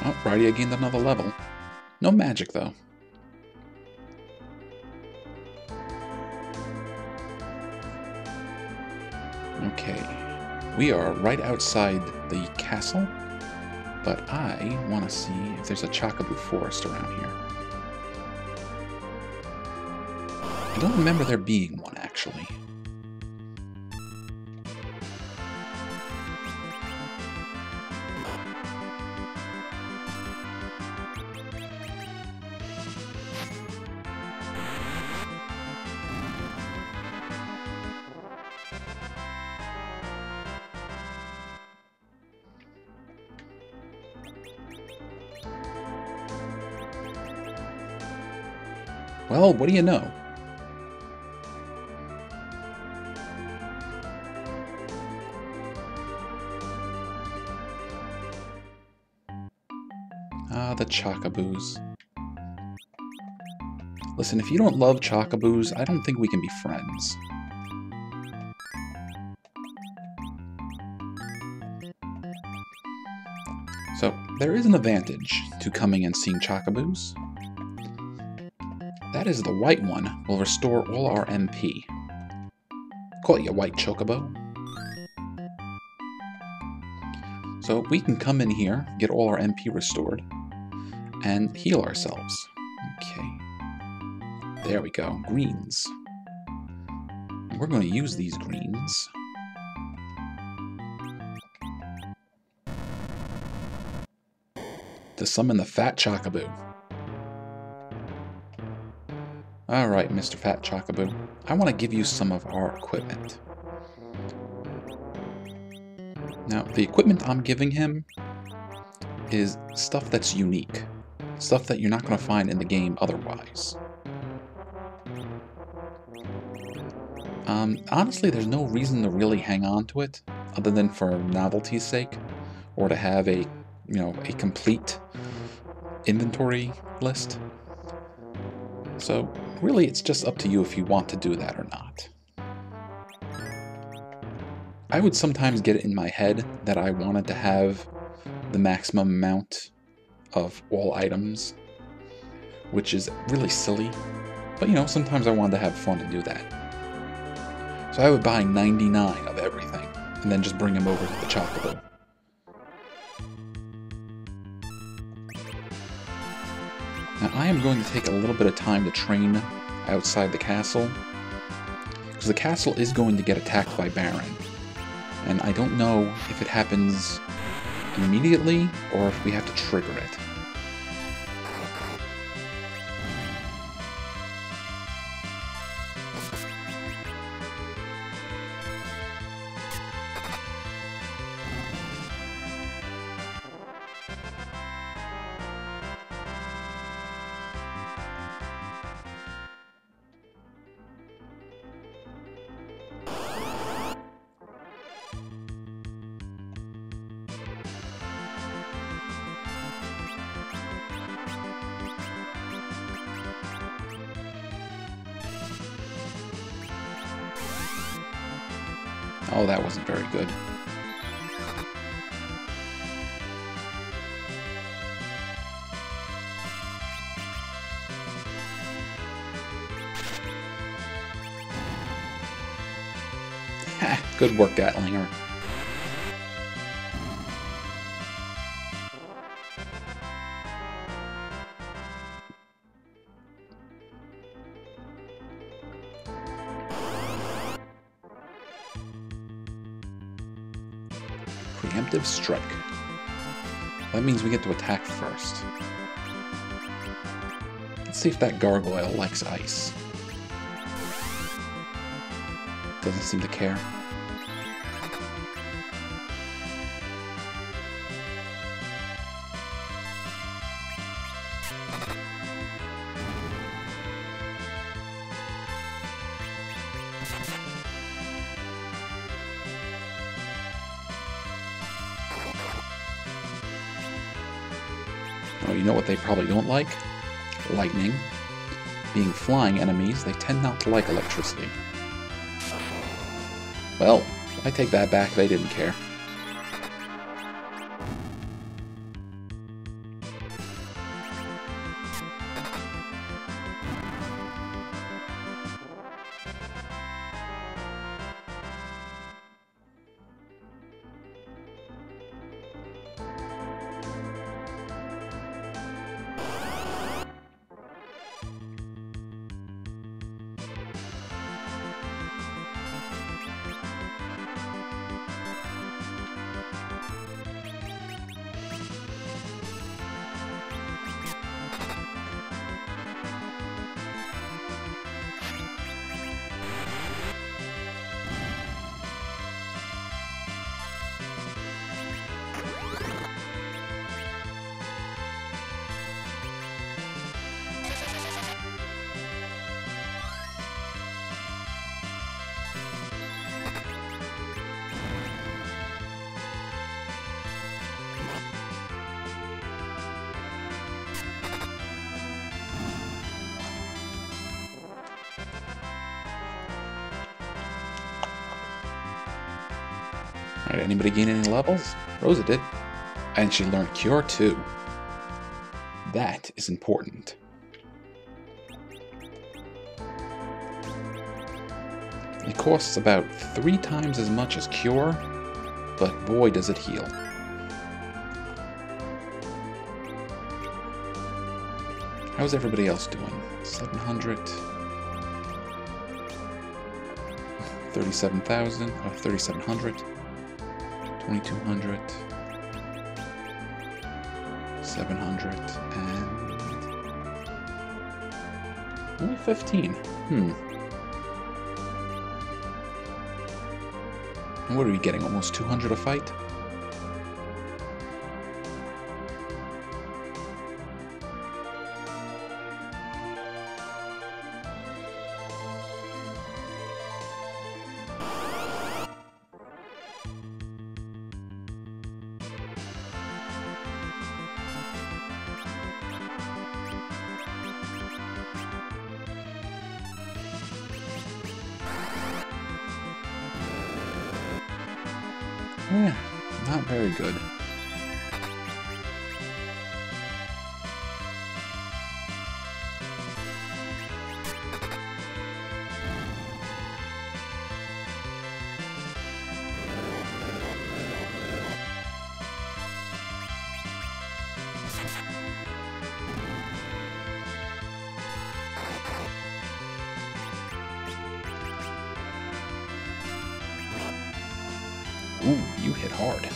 Oh, Rydia gained another level. No magic, though. Okay, we are right outside the castle, but I want to see if there's a Chocobo forest around here. I don't remember there being one, actually. Well, what do you know? Ah, the Chocobos. Listen, if you don't love Chocobos, I don't think we can be friends. So, there is an advantage to coming and seeing Chocobos. That is the white one will restore all our MP. Call it your white chocobo. So we can come in here, get all our MP restored, and heal ourselves. Okay. There we go. Greens. And we're going to use these greens. To summon the Fat Chocobo. Alright, Mr. Fat Chocobo, I want to give you some of our equipment. Now, the equipment I'm giving him is stuff that's unique. Stuff that you're not going to find in the game otherwise. Honestly, there's no reason to really hang on to it, other than for novelty's sake, or to have a complete inventory list. So, really, it's just up to you if you want to do that or not. I would sometimes get it in my head that I wanted to have the maximum amount of all items, which is really silly, but sometimes I wanted to have fun and do that. So I would buy 99 of everything, and then just bring them over to the Chocobo. Now I am going to take a little bit of time to train outside the castle, because the castle is going to get attacked by Baron, and I don't know if it happens immediately or if we have to trigger it. Oh, that wasn't very good. Ha! Good work, Gatlinger. Preemptive strike. That means we get to attack first. Let's see if that gargoyle likes ice. Doesn't seem to care. Oh, you know what they probably don't like? Lightning. Being flying enemies, they tend not to like electricity. Well, I take that back, they didn't care. Alright, anybody gain any levels? Rosa did. And she learned Cure too. That is important. It costs about 3 times as much as Cure, but boy does it heal. How's everybody else doing? 700... 37,000, or 3,700, 2,200, 700, and only 15. And what are we getting? Almost 200 a fight? Yeah, not very good. Ooh, you hit hard.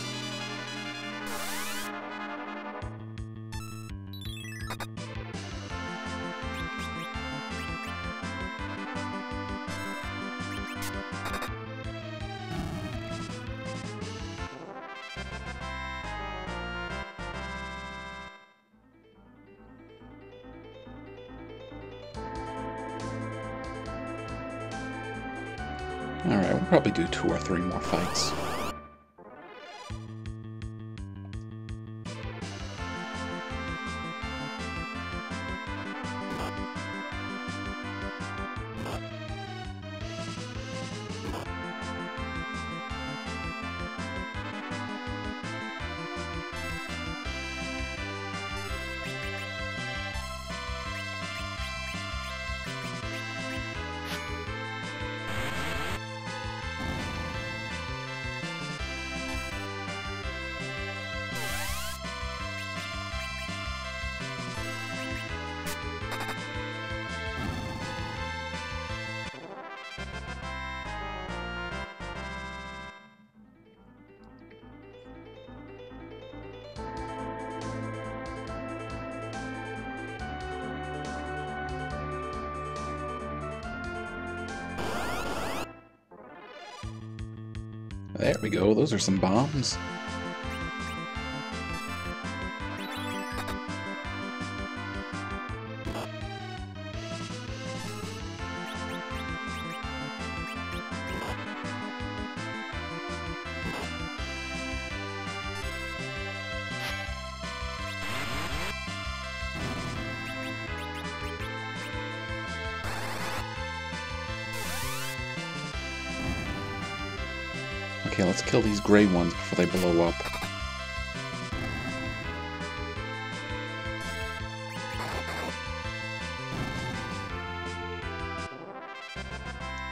Alright, we'll probably do 2 or 3 more fights. There we go, those are some bombs. Okay, let's kill these gray ones before they blow up.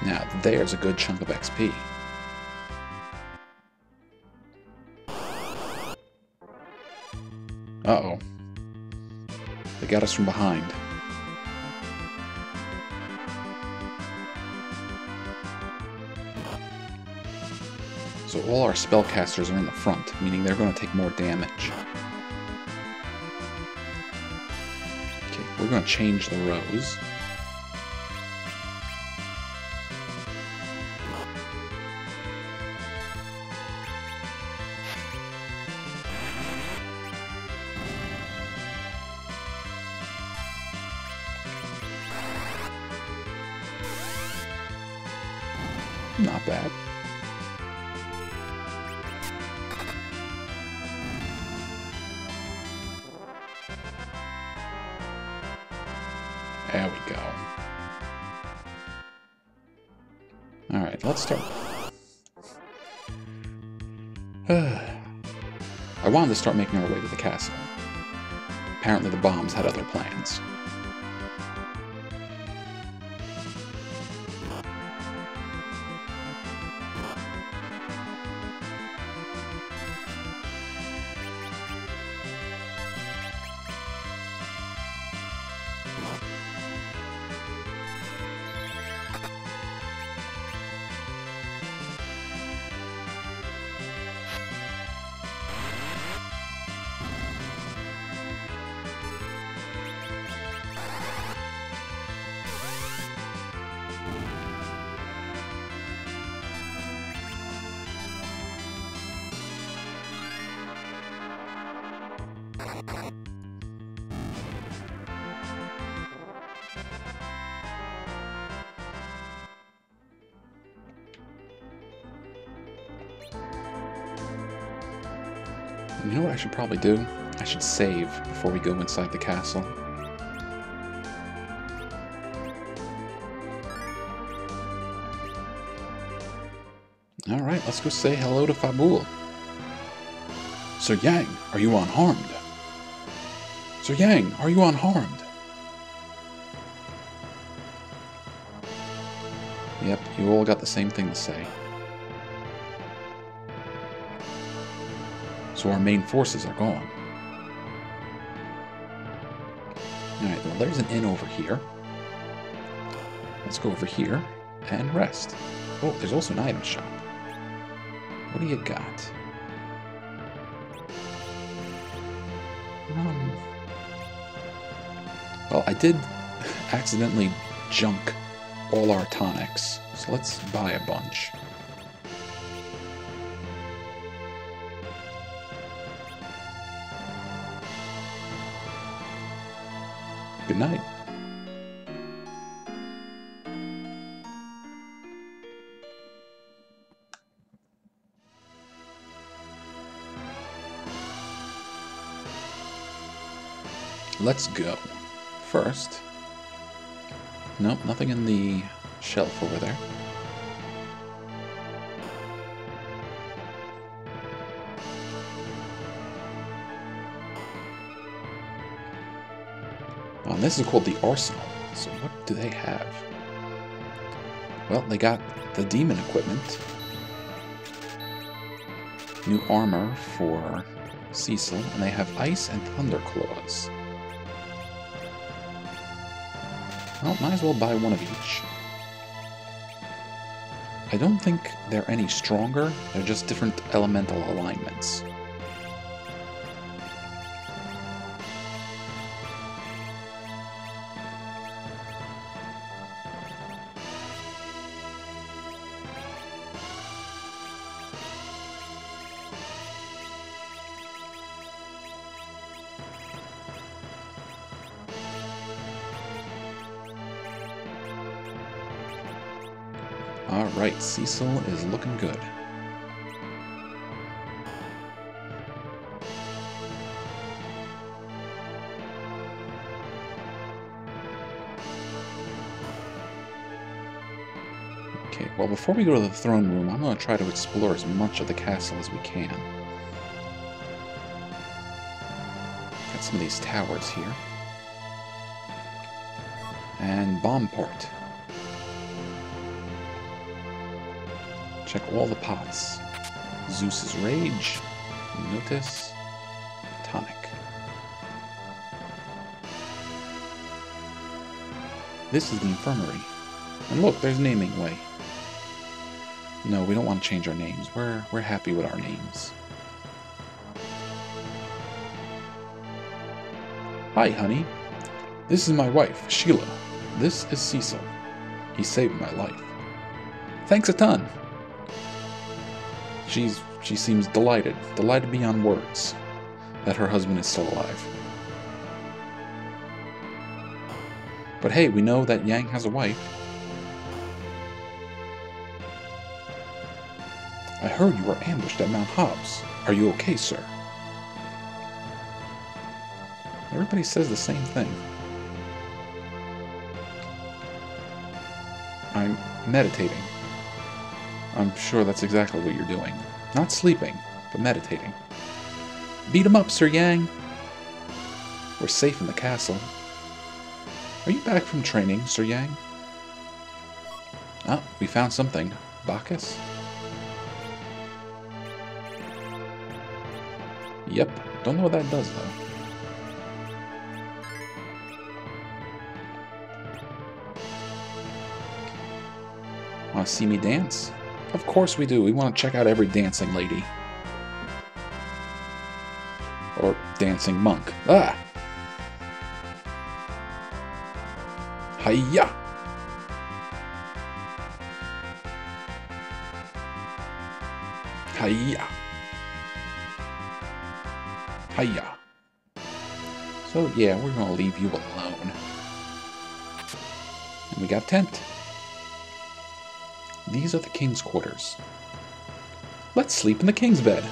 Now, there's a good chunk of XP. Uh-oh. They got us from behind. So all our spellcasters are in the front, meaning they're going to take more damage. Okay, we're going to change the rows. Not bad. There we go. Alright, let's start. I wanted to start making our way to the castle. Apparently the bombs had other plans. You know what I should probably do? I should save before we go inside the castle. Alright, let's go say hello to Fabul. Sir Yang, are you unharmed? Sir Yang, are you unharmed? Yep, you all got the same thing to say. So our main forces are gone. Alright, well there's an inn over here. Let's go over here and rest. Oh, there's also an item shop. What do you got? Well, I did accidentally junk all our tonics, so let's buy a bunch. Good night. Let's go. First, nope, nothing in the shelf over there. Oh, and this is called the Arsenal. So what do they have? Well, they got the demon equipment. New armor for Cecil, and they have ice and thunder claws. Well, might as well buy one of each. I don't think they're any stronger, they're just different elemental alignments. Alright, Cecil is looking good. Okay, well, before we go to the throne room, I'm going to try to explore as much of the castle as we can. Got some of these towers here. And bomb port. Check all the pots. Zeus's Rage, Notice, Tonic. This is the infirmary. And look, there's naming way. No, we don't want to change our names. We're happy with our names. Hi, honey. This is my wife, Sheila. This is Cecil. He saved my life. Thanks a ton. She seems delighted beyond words that her husband is still alive. But hey, we know that Yang has a wife. I heard you were ambushed at Mount Hobbs. Are you okay, sir? Everybody says the same thing. I'm meditating. I'm sure that's exactly what you're doing. Not sleeping, but meditating. Beat him up, Sir Yang. We're safe in the castle. Are you back from training, Sir Yang? Oh, we found something. Bacchus? Yep, don't know what that does, though. Want to see me dance? Of course we do. We want to check out every dancing lady. Or dancing monk. Ah! Hiya! Hiya! Hiya! So yeah, we're gonna leave you alone. And we got a tent. These are the king's quarters. Let's sleep in the king's bed.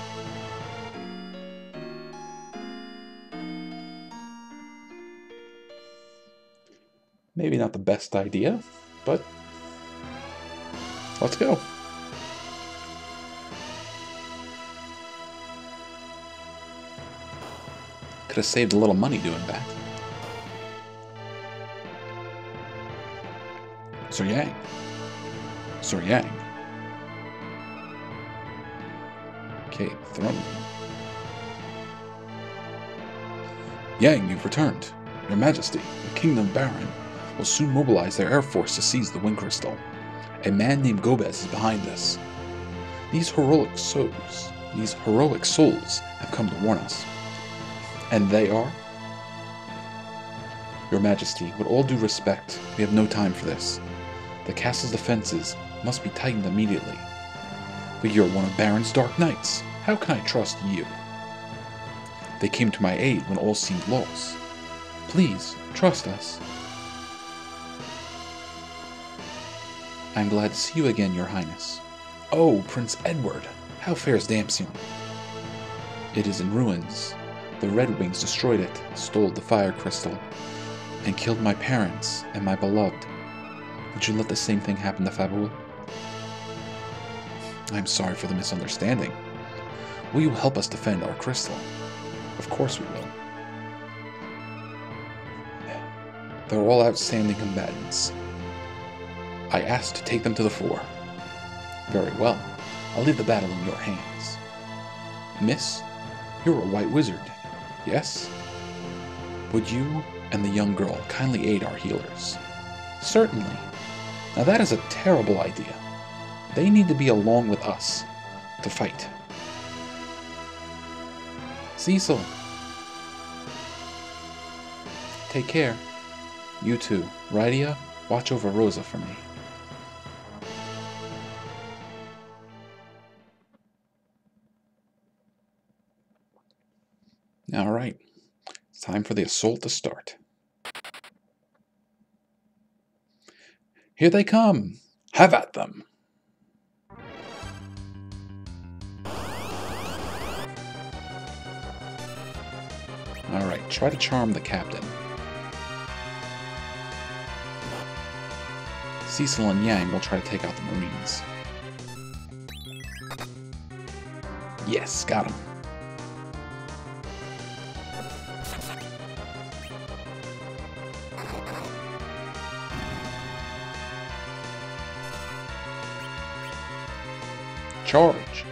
Maybe not the best idea, but let's go. Could have saved a little money doing that. Sir Yang. Sir Yang. Okay, throne room. Yang, you've returned. Your Majesty, the Kingdom Baron, will soon mobilize their air force to seize the Wind Crystal. A man named Golbez is behind this. These heroic souls have come to warn us. And they are? Your Majesty, with all due respect, we have no time for this. The castle's defenses must be tightened immediately. But you're one of Baron's Dark Knights. How can I trust you? They came to my aid when all seemed lost. Please, trust us. I'm glad to see you again, Your Highness. Oh, Prince Edward, how fares Damcyan? It is in ruins. The Red Wings destroyed it, stole the fire crystal, and killed my parents and my beloved. Would you let the same thing happen to Fabul? I'm sorry for the misunderstanding. Will you help us defend our crystal? Of course we will. They're all outstanding combatants. I asked to take them to the fore. Very well. I'll leave the battle in your hands. Miss, you're a white wizard, yes? Would you and the young girl kindly aid our healers? Certainly. Now that is a terrible idea. They need to be along with us to fight. Cecil. Take care. You too. Rydia, watch over Rosa for me. Alright. It's time for the assault to start. Here they come! Have at them! Alright, try to charm the captain. Cecil and Yang will try to take out the Marines. Yes, got him. Charge!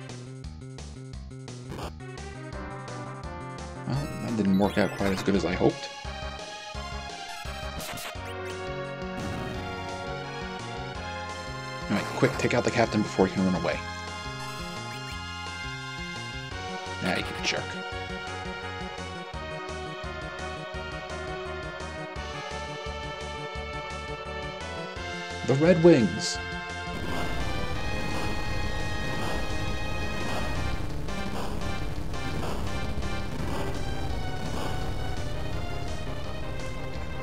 Well, that didn't work out quite as good as I hoped. Alright, quick, take out the captain before he can run away. Ah, you jerk. The Red Wings!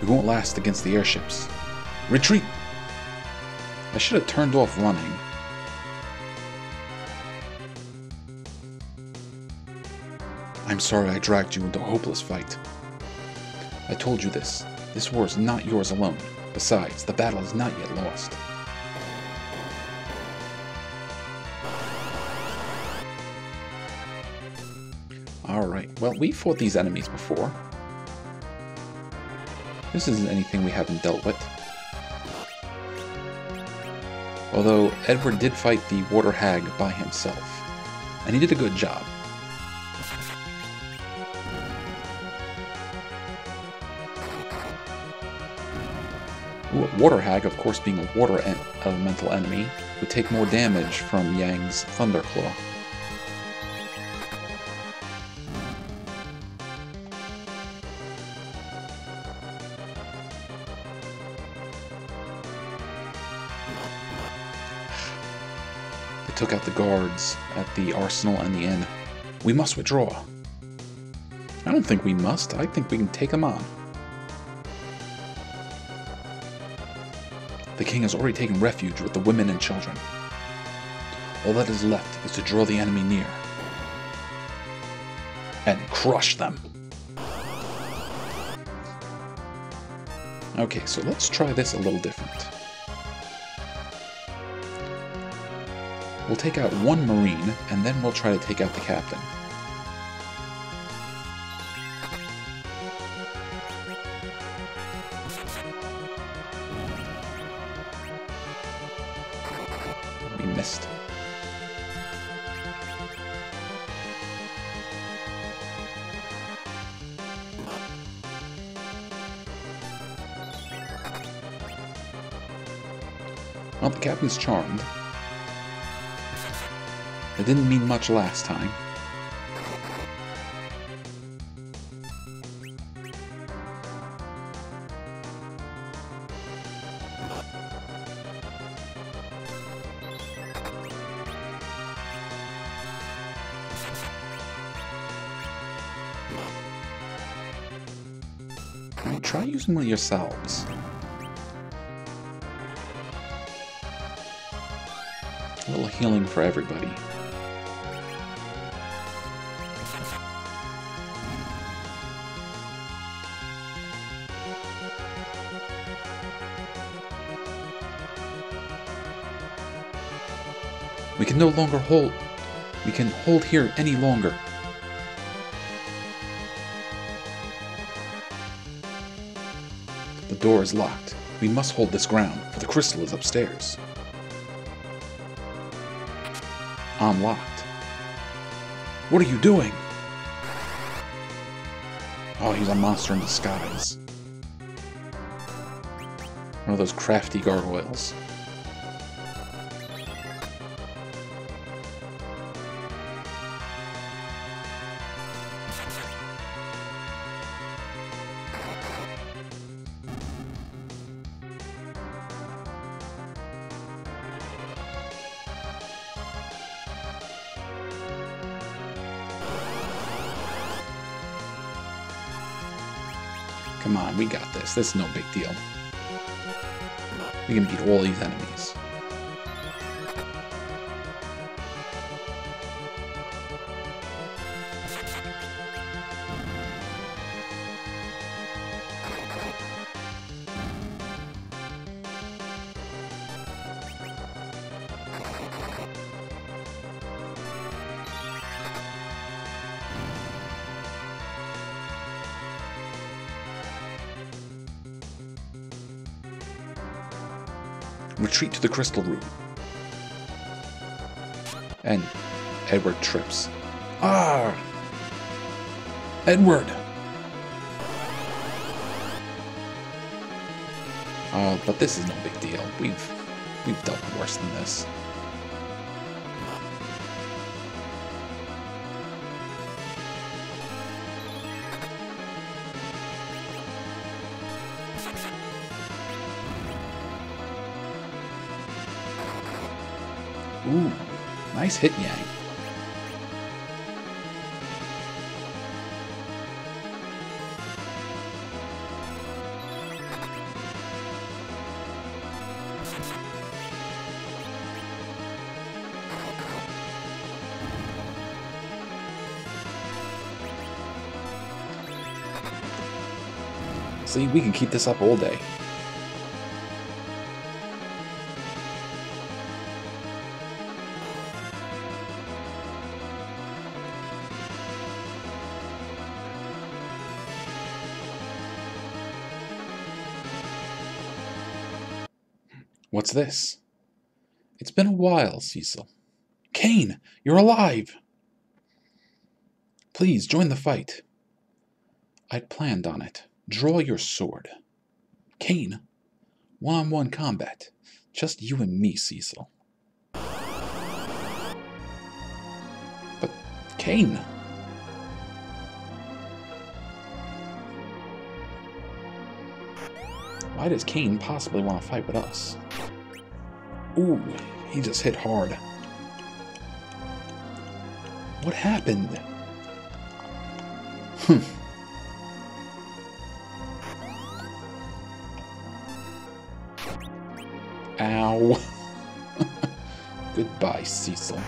We won't last against the airships. Retreat! I should have turned off running. I'm sorry I dragged you into a hopeless fight. I told you this. This war is not yours alone. Besides, the battle is not yet lost. Alright, well, we fought these enemies before. This isn't anything we haven't dealt with. Although, Edward did fight the Water Hag by himself. And he did a good job. Water Hag, of course being a water elemental enemy, would take more damage from Yang's Thunderclaw. They took out the guards at the arsenal and the inn. We must withdraw. I don't think we must. I think we can take them on. The king has already taken refuge with the women and children. All that is left is to draw the enemy near and crush them. Okay, so let's try this a little different. We'll take out one Marine, and then we'll try to take out the captain. We missed. Well, the captain's charmed. It didn't mean much last time. Alright, try using one of your salves. A little healing for everybody. We can no longer hold. We can hold here any longer. The door is locked. We must hold this ground, for the crystal is upstairs. I'm locked. What are you doing? Oh, he's a monster in disguise. One of those crafty gargoyles. Come on, we got this. This is no big deal. We can beat all these enemies. Retreat to the crystal room. And Edward trips. Ah! Edward! But this is no big deal. We've dealt worse than this. Ooh, nice hit, Yang. See, we can keep this up all day. What's this? It's been a while, Cecil. Kain, you're alive! Please, join the fight. I'd planned on it. Draw your sword. Kain, one-on-one combat. Just you and me, Cecil. But, Kain... Why does Kain possibly want to fight with us? Ooh, he just hit hard. What happened? Ow. Goodbye, Cecil.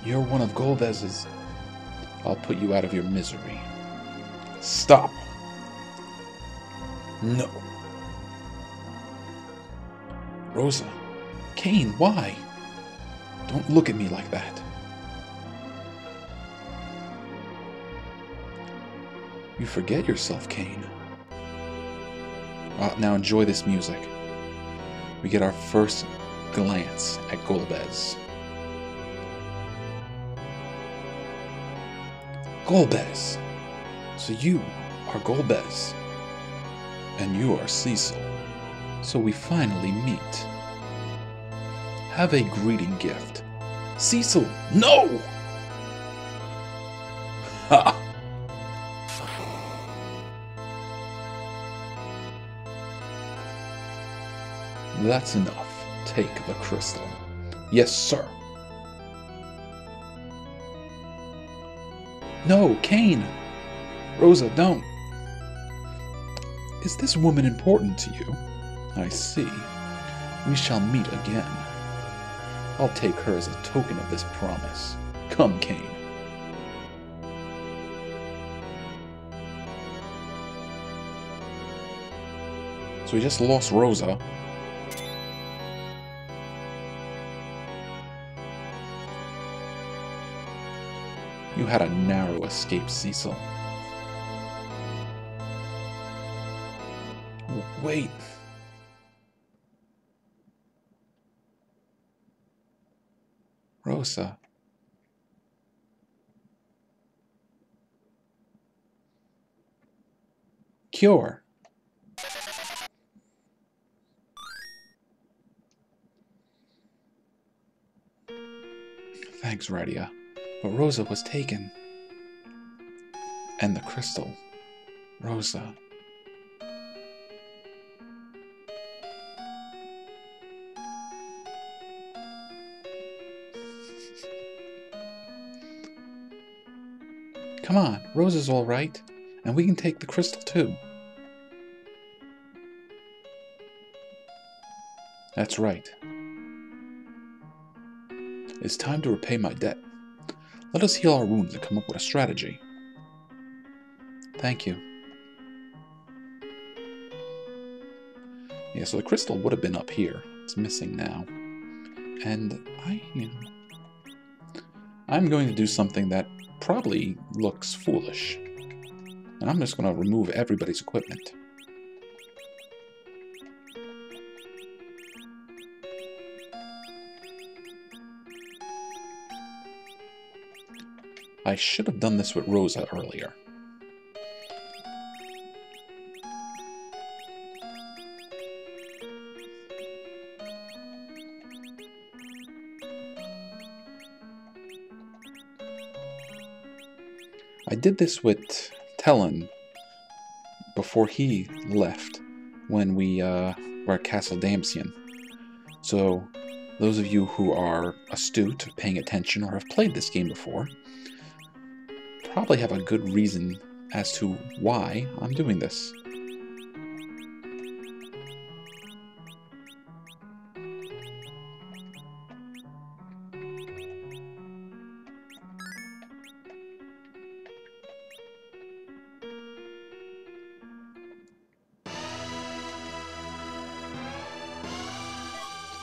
You're one of Golbez's. I'll put you out of your misery. Stop. No. Rosa. Kain, why? Don't look at me like that. You forget yourself, Kain. Now enjoy this music. We get our first glance at Golbez. Golbez! So you are Golbez. And you are Cecil. So we finally meet. Have a greeting gift. Cecil, no! Ha! That's enough. Take the crystal. Yes, sir. No, Kain! Rosa, don't. Is this woman important to you? I see. We shall meet again. I'll take her as a token of this promise. Come, Kain. So we just lost Rosa. You had a narrow escape, Cecil. Wait. Rosa. Cure. Thanks, Rydia. But Rosa was taken. And the crystal. Rosa. Come on, Rosa's all right. And we can take the crystal too. That's right. It's time to repay my debt. Let us heal our wounds and come up with a strategy. Thank you. Yeah, so the crystal would have been up here. It's missing now. And I'm going to do something that probably looks foolish. And I'm just going to remove everybody's equipment. I should have done this with Rosa earlier. I did this with Tellah before he left when we were at Castle Damcyan. So those of you who are astute, paying attention, or have played this game before probably have a good reason as to why I'm doing this.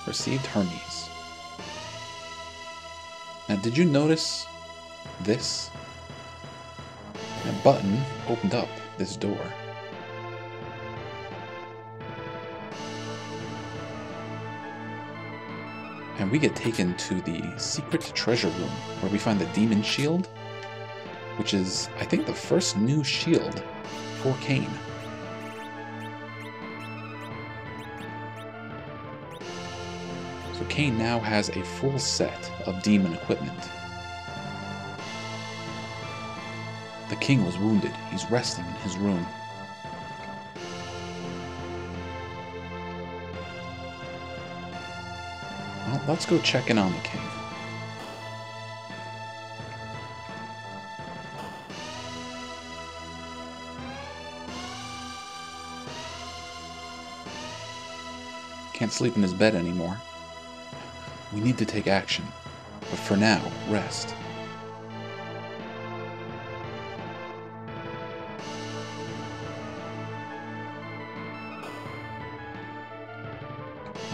Received Hermes. Now, did you notice this? That button opened up this door. And we get taken to the secret treasure room where we find the demon shield, which is, I think, the first new shield for Kain. So Kain now has a full set of demon equipment. The king was wounded. He's resting in his room. Well, let's go check in on the king. Can't sleep in his bed anymore. We need to take action, but for now, rest.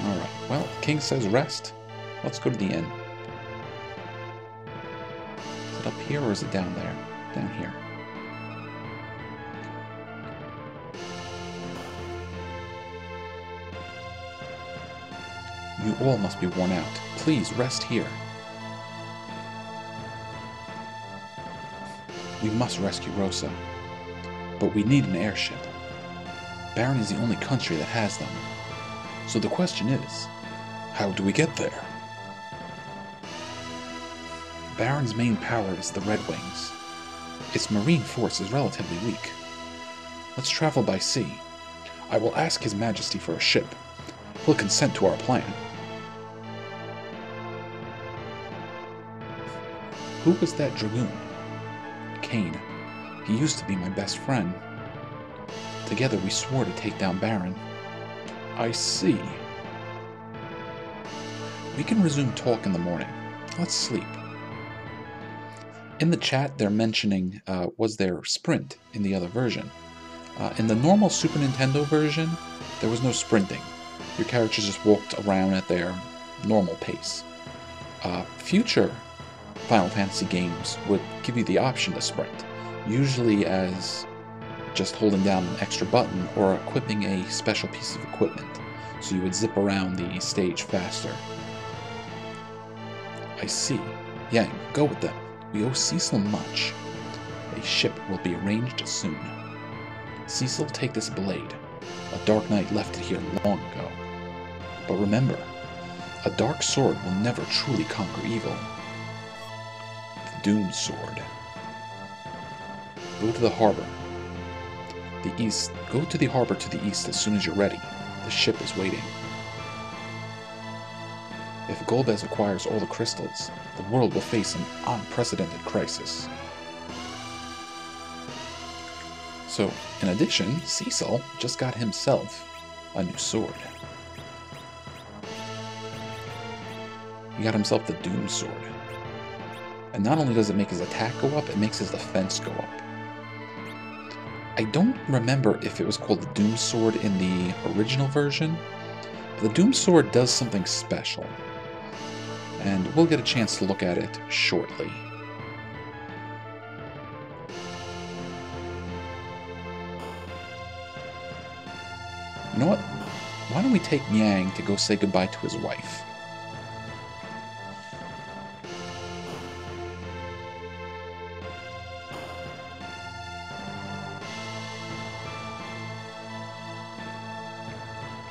Alright, well, King says rest. Let's go to the inn. Is it up here or is it down there? Down here. You all must be worn out. Please, rest here. We must rescue Rosa, but we need an airship. Baron is the only country that has them. So the question is, how do we get there? Baron's main power is the Red Wings. Its marine force is relatively weak. Let's travel by sea. I will ask His Majesty for a ship. He'll consent to our plan. Who was that dragoon? Kain. He used to be my best friend. Together we swore to take down Baron. I see. We can resume talk in the morning. Let's sleep. In the chat, they're mentioning, was there sprint in the other version? In the normal Super Nintendo version, there was no sprinting. Your characters just walked around at their normal pace. Future Final Fantasy games would give you the option to sprint, usually as just holding down an extra button or equipping a special piece of equipment, so you would zip around the stage faster. I see. Yang, go with them. We owe Cecil much. A ship will be arranged soon. Cecil, take this blade. A dark knight left it here long ago. But remember, a dark sword will never truly conquer evil. The Doom Sword. Go to the harbor. Go to the harbor to the east as soon as you're ready. The ship is waiting. If Golbez acquires all the crystals, the world will face an unprecedented crisis. So, in addition, Cecil just got himself a new sword. He got himself the Doom Sword. And not only does it make his attack go up, it makes his defense go up. I don't remember if it was called the Doom Sword in the original version, but the Doom Sword does something special. And we'll get a chance to look at it shortly. You know what? Why don't we take Yang to go say goodbye to his wife?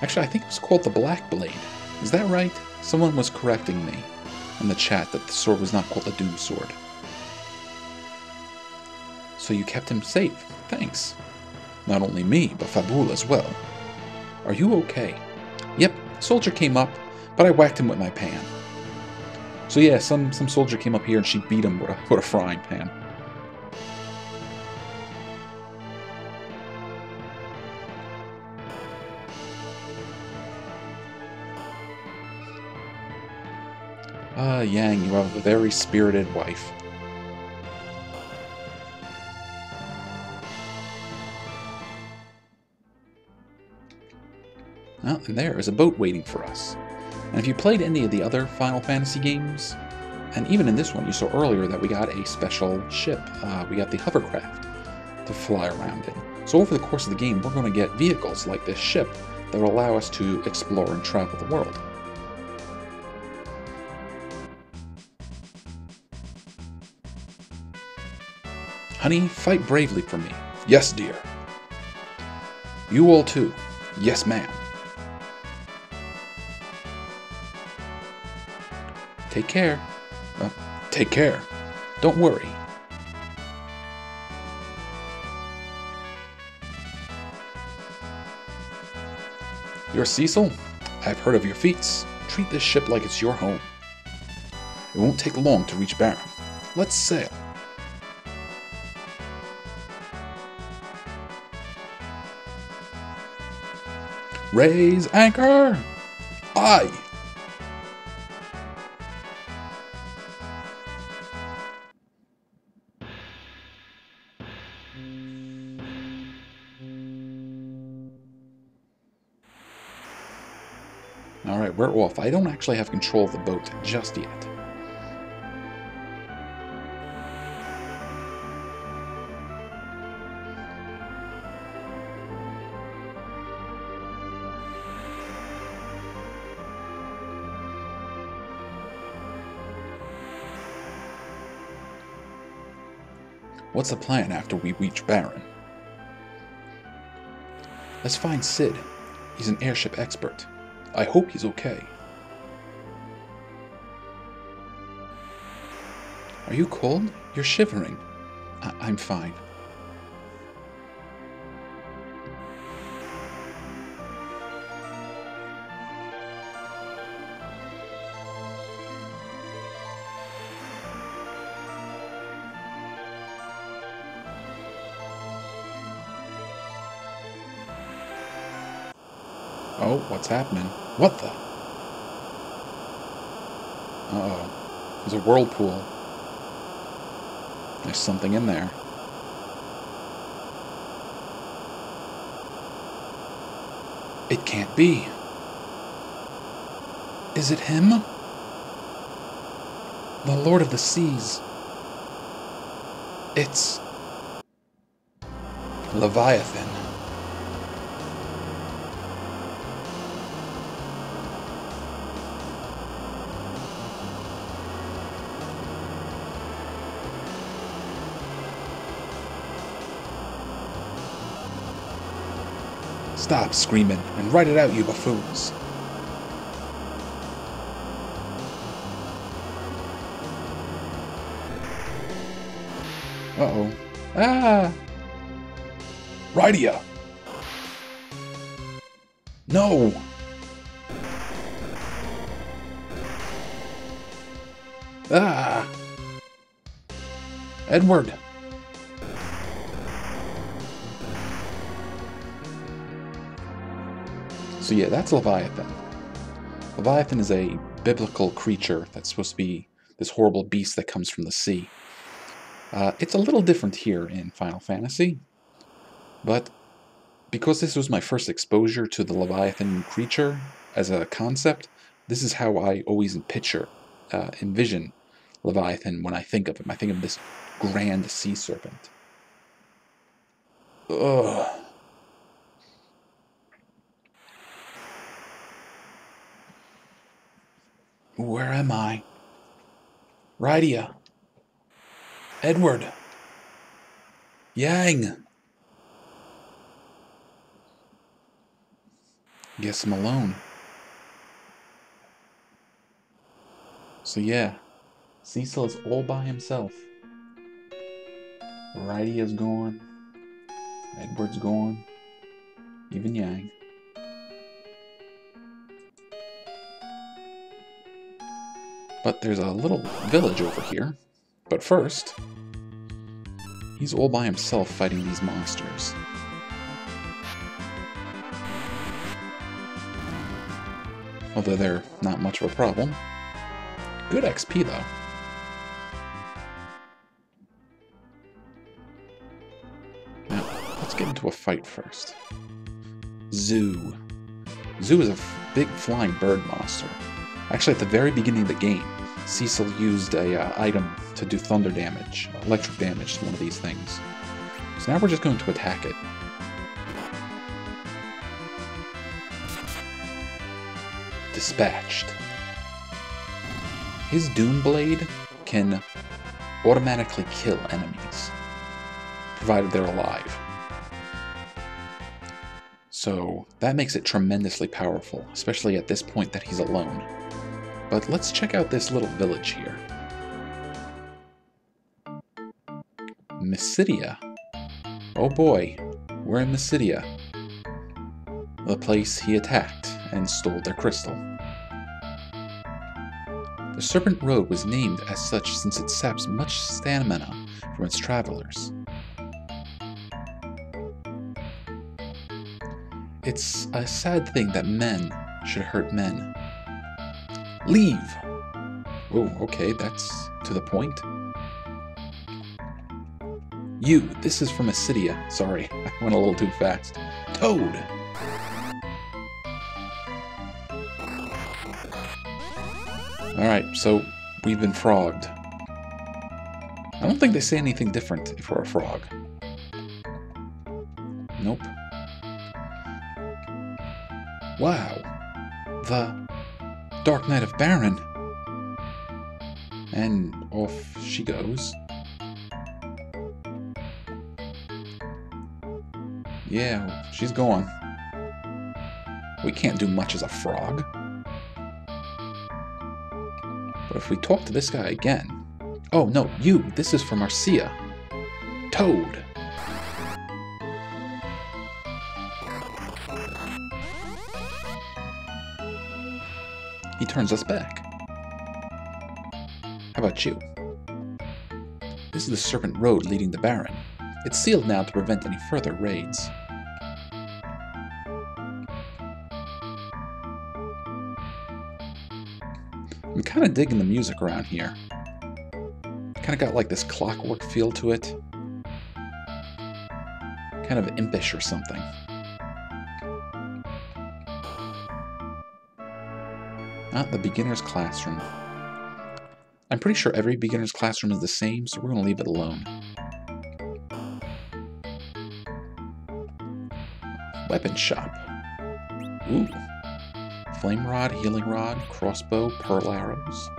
Actually, I think it was called the Black Blade. Is that right? Someone was correcting me in the chat that the sword was not called the Doom Sword. So you kept him safe. Thanks. Not only me, but Fabul as well. Are you okay? Yep, soldier came up, but I whacked him with my pan. So yeah, some soldier came up here and she beat him with a frying pan. Ah, Yang, you have a very spirited wife. Well, and there is a boat waiting for us. And if you played any of the other Final Fantasy games, and even in this one, you saw earlier that we got a special ship. We got the hovercraft to fly around in. So over the course of the game, we're going to get vehicles like this ship that will allow us to explore and travel the world. Honey, fight bravely for me. Yes, dear. You all too. Yes, ma'am. Take care. Take care. Don't worry. You're Cecil? I've heard of your feats. Treat this ship like it's your home. It won't take long to reach Baron. Let's sail. Raise anchor! Aye! Alright, we're off. I don't actually have control of the boat just yet. What's the plan after we reach Baron? Let's find Sid. He's an airship expert. I hope he's okay. Are you cold? You're shivering. I'm fine. Oh, what's happening? What the? Uh-oh. There's a whirlpool. There's something in there. It can't be. Is it him? The Lord of the Seas. It's Leviathan. Stop screaming and write it out, you buffoons. Uh-oh. Ah! Rydia! No! Ah! Edward! So yeah, that's Leviathan. Leviathan is a biblical creature that's supposed to be this horrible beast that comes from the sea. It's a little different here in Final Fantasy, but because this was my first exposure to the Leviathan creature as a concept, this is how I always envision Leviathan when I think of him. I think of this grand sea serpent. Ugh. Where am I? Rydia. Edward. Yang. Guess I'm alone. So yeah, Cecil is all by himself. Rydia's gone. Edward's gone. Even Yang. But there's a little village over here. But first, he's all by himself fighting these monsters. Although they're not much of a problem. Good XP though. Now, let's get into a fight first. Zoo. Zoo is a big flying bird monster. Actually, at the very beginning of the game, Cecil used a item to do thunder damage, electric damage to one of these things. So now we're just going to attack it. Dispatched. His Doom Blade can automatically kill enemies, provided they're alive. So that makes it tremendously powerful, especially at this point that he's alone. But let's check out this little village here. Mysidia. Oh boy, we're in Mysidia. The place he attacked and stole their crystal. The Serpent Road was named as such since it saps much stamina from its travelers. It's a sad thing that men should hurt men. Leave! Oh, okay, that's to the point. You, this is from Mysidia. Sorry, I went a little too fast. Toad! Alright, so we've been frogged. I don't think they say anything different if we're a frog. Nope. Wow. The Dark Knight of Baron. And off she goes. Yeah, she's gone. We can't do much as a frog. But if we talk to this guy again... Oh, no, you! This is from Marcia. Toad! He turns us back. How about you? This is the Serpent Road leading the Baron. It's sealed now to prevent any further raids. I'm kind of digging the music around here. Kind of got like this clockwork feel to it. Kind of impish or something. Not the beginner's classroom. I'm pretty sure every beginner's classroom is the same, so we're going to leave it alone. Weapon shop. Ooh. Flame rod, healing rod, crossbow, pearl arrows.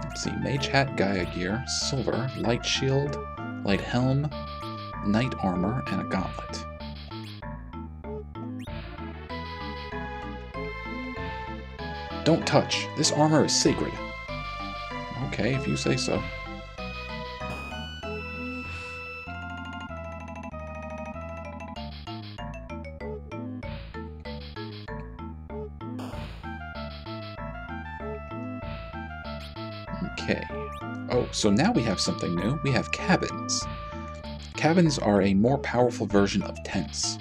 Let's see, mage hat, Gaia gear, silver, light shield, light helm, knight armor, and a gauntlet. Don't touch. This armor is sacred. Okay, if you say so. Okay. Oh, so now we have something new. We have cabins. Cabins are a more powerful version of tents.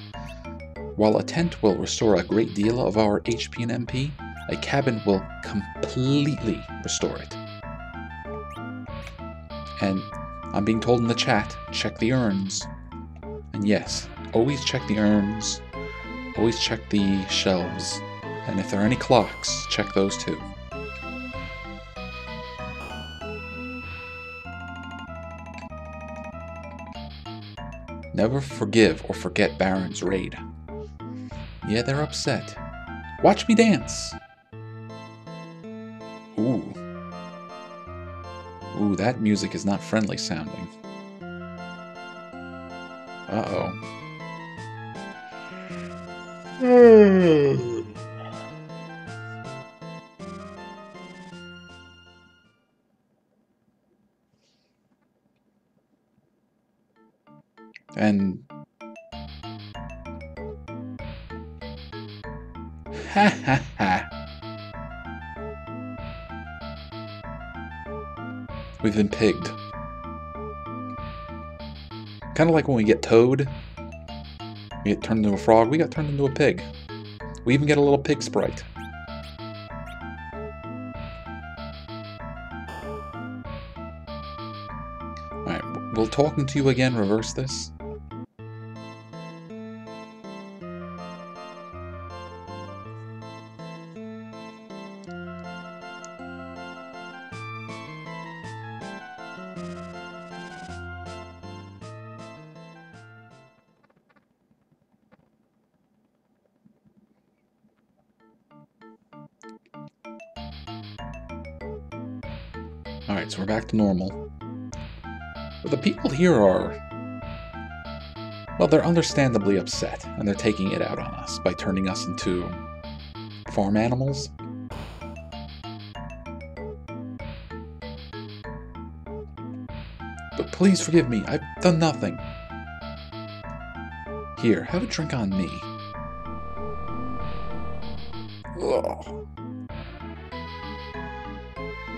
While a tent will restore a great deal of our HP and MP, a cabin will completely restore it. And I'm being told in the chat, check the urns. And yes, always check the urns, always check the shelves, and if there are any clocks, check those too. Never forgive or forget Baron's raid. Yeah, they're upset. Watch me dance! Ooh. Ooh, that music is not friendly sounding. Uh-oh. And... ha ha ha. We've been pigged. Kind of like when we get towed. We get turned into a frog. We got turned into a pig. We even get a little pig sprite. Alright, will talking to you again reverse this? Alright, so we're back to normal. But the people here are... well, they're understandably upset, and they're taking it out on us by turning us into farm animals. But please forgive me, I've done nothing. Here, have a drink on me. Ugh.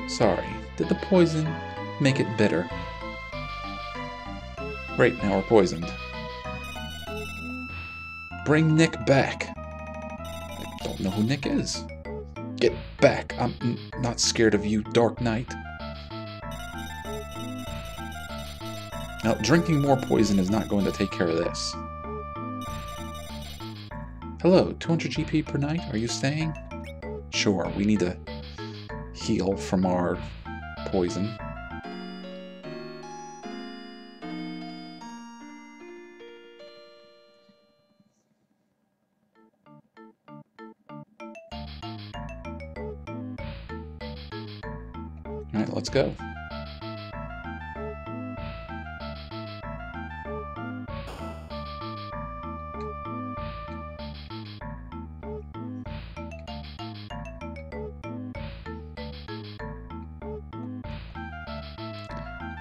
Sorry, did the poison make it bitter? Great, now we're poisoned. Bring Nick back. I don't know who Nick is. Get back. I'm not scared of you, Dark Knight. Now, drinking more poison is not going to take care of this. Hello, 200 GP per night? Are you staying? Sure, we need to heal from our poison. Alright, let's go.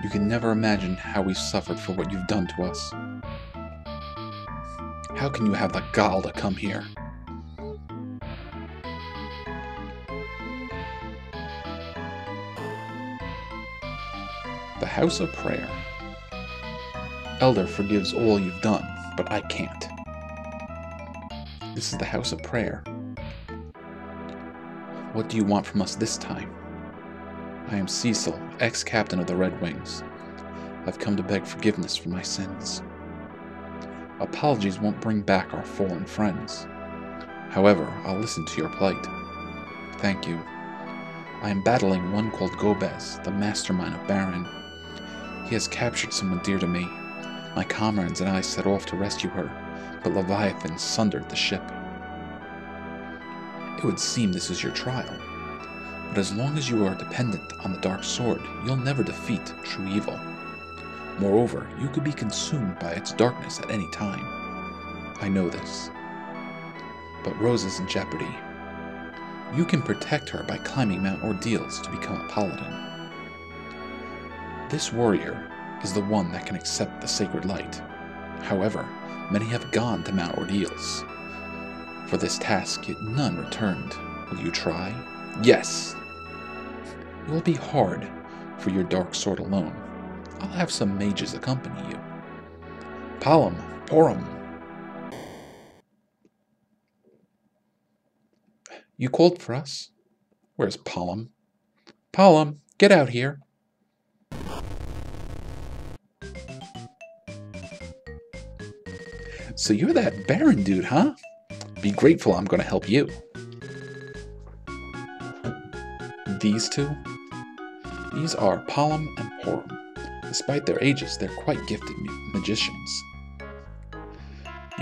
You can never imagine how we suffered for what you've done to us. How can you have the gall to come here? The House of Prayer. Elder forgives all you've done, but I can't. This is the House of Prayer. What do you want from us this time? I am Cecil, ex-captain of the Red Wings. I've come to beg forgiveness for my sins. Apologies won't bring back our fallen friends. However, I'll listen to your plight. Thank you. I am battling one called Golbez, the mastermind of Baron. He has captured someone dear to me. My comrades and I set off to rescue her, but Leviathan sundered the ship. It would seem this is your trial. But as long as you are dependent on the dark sword, you'll never defeat true evil. Moreover, you could be consumed by its darkness at any time. I know this. But Rosa's in jeopardy. You can protect her by climbing Mount Ordeals to become a paladin. This warrior is the one that can accept the sacred light. However, many have gone to Mount Ordeals for this task, yet none returned. Will you try? Yes! It will be hard for your dark sword alone. I'll have some mages accompany you. Palom, Porum. You called for us? Where's Palom? Palom, get out here. So you're that Baron dude, huh? Be grateful I'm going to help you. These two? These are Palom and Porum. Despite their ages, they're quite gifted magicians.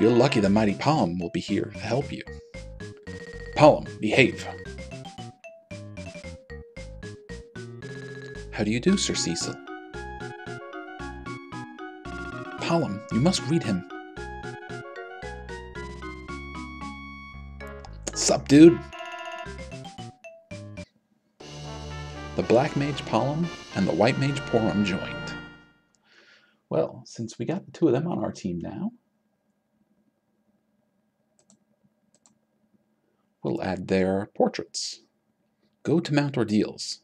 You're lucky the mighty Palm will be here to help you. Palm, behave. How do you do, Sir Cecil? Palm, you must read him. Sup, dude? The Black Mage Palm and the White Mage Porum joined. Well, since we got the two of them on our team now, we'll add their portraits. Go to Mount Ordeals.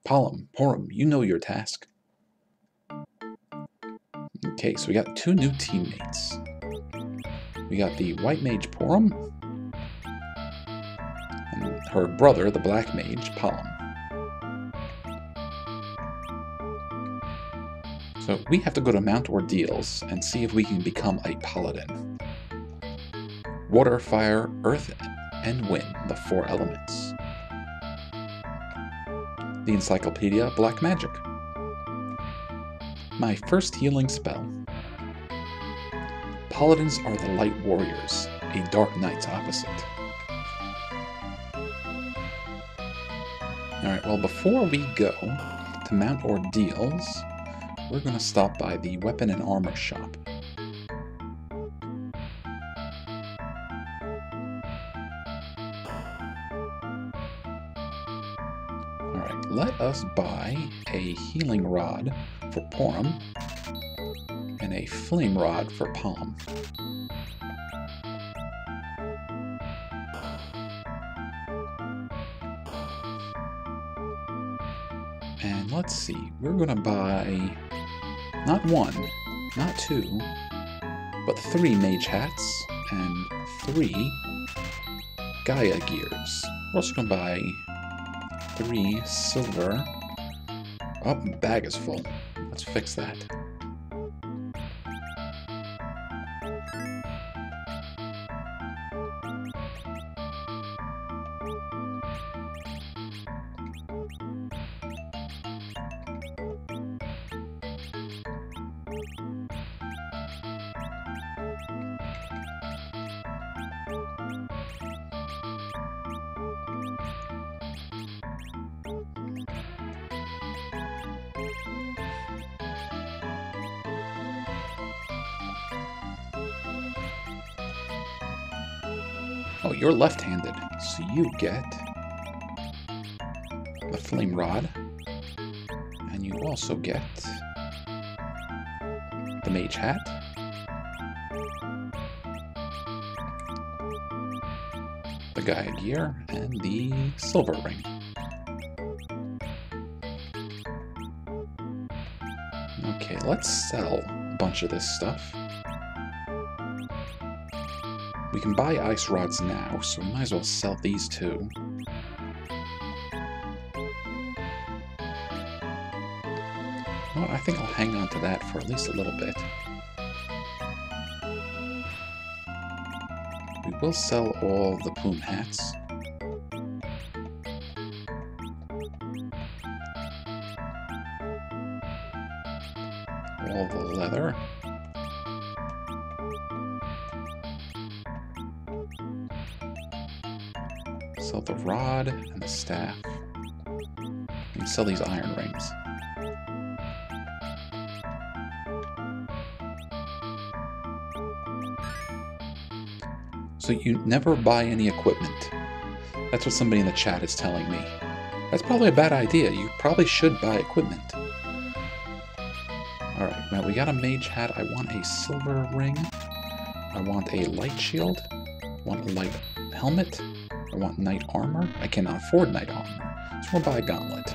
Palm, Porum, you know your task. Okay, so we got two new teammates. We got the White Mage Porum and her brother, the Black Mage Palm. So we have to go to Mount Ordeals and see if we can become a paladin. Water, fire, earth, and wind, the four elements. The Encyclopedia of Black Magic. My first healing spell. Paladins are the light warriors, a dark knight's opposite. Alright, well before we go to Mount Ordeals, we're going to stop by the weapon and armor shop. Alright, let us buy a healing rod for Porum and a flame rod for Palm. And let's see, we're going to buy not one, not two, but 3 mage hats and 3 Gaia gears. We're also going to buy 3 silver. Oh, my bag is full. Let's fix that. Oh, you're left-handed, so you get the flame rod, and you also get the mage hat, the Gaia gear, and the silver ring. Okay, let's sell a bunch of this stuff. We can buy ice rods now, so we might as well sell these too. Well, I think I'll hang on to that for at least a little bit. We will sell all the plume hats. All the leather. Sell the rod and the staff. And sell these iron rings. So you never buy any equipment. That's what somebody in the chat is telling me. That's probably a bad idea. You probably should buy equipment. Alright, now we got a mage hat. I want a silver ring. I want a light shield. I want a light helmet. I want knight armor. I cannot afford knight armor, so we'll buy a gauntlet.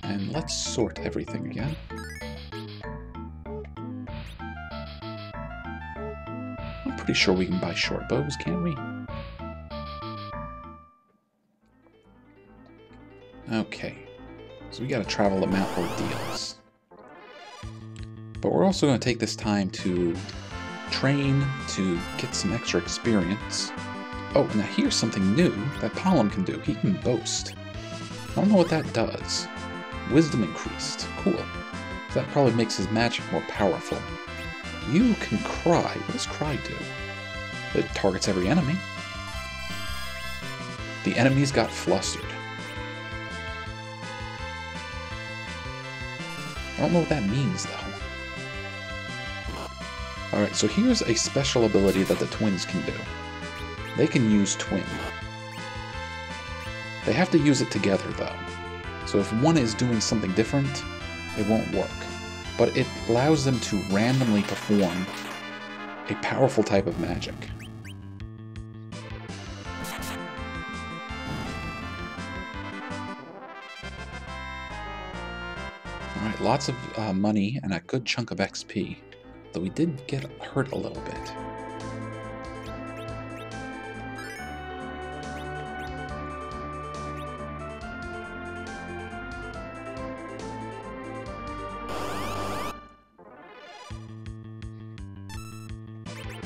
And let's sort everything again. I'm pretty sure we can buy short bows, can't we? Okay, so we gotta travel to Mount Ordeals. But we're also going to take this time to train, to get some extra experience. Oh, now here's something new that Palm can do. He can boast. I don't know what that does. Wisdom increased. Cool. That probably makes his magic more powerful. You can cry. What does cry do? It targets every enemy. The enemies got flustered. I don't know what that means, though. Alright, so here's a special ability that the twins can do. They can use Twin. They have to use it together, though. So if one is doing something different, it won't work. But it allows them to randomly perform a powerful type of magic. Alright, lots of money and a good chunk of XP. Though we did get hurt a little bit.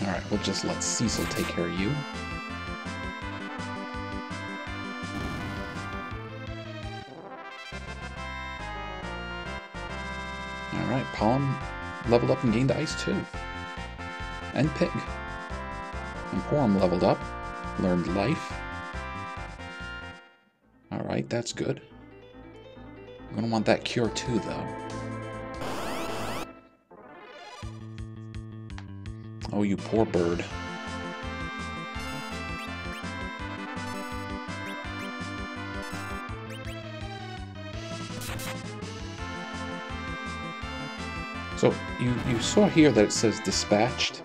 Alright, we'll just let Cecil take care of you. Alright, Palm leveled up and gained Ice too. And Pig. And Porum leveled up, learned Life. Alright, that's good. I'm gonna want that cure too, though. Oh, you poor bird. So, you saw here that it says dispatched,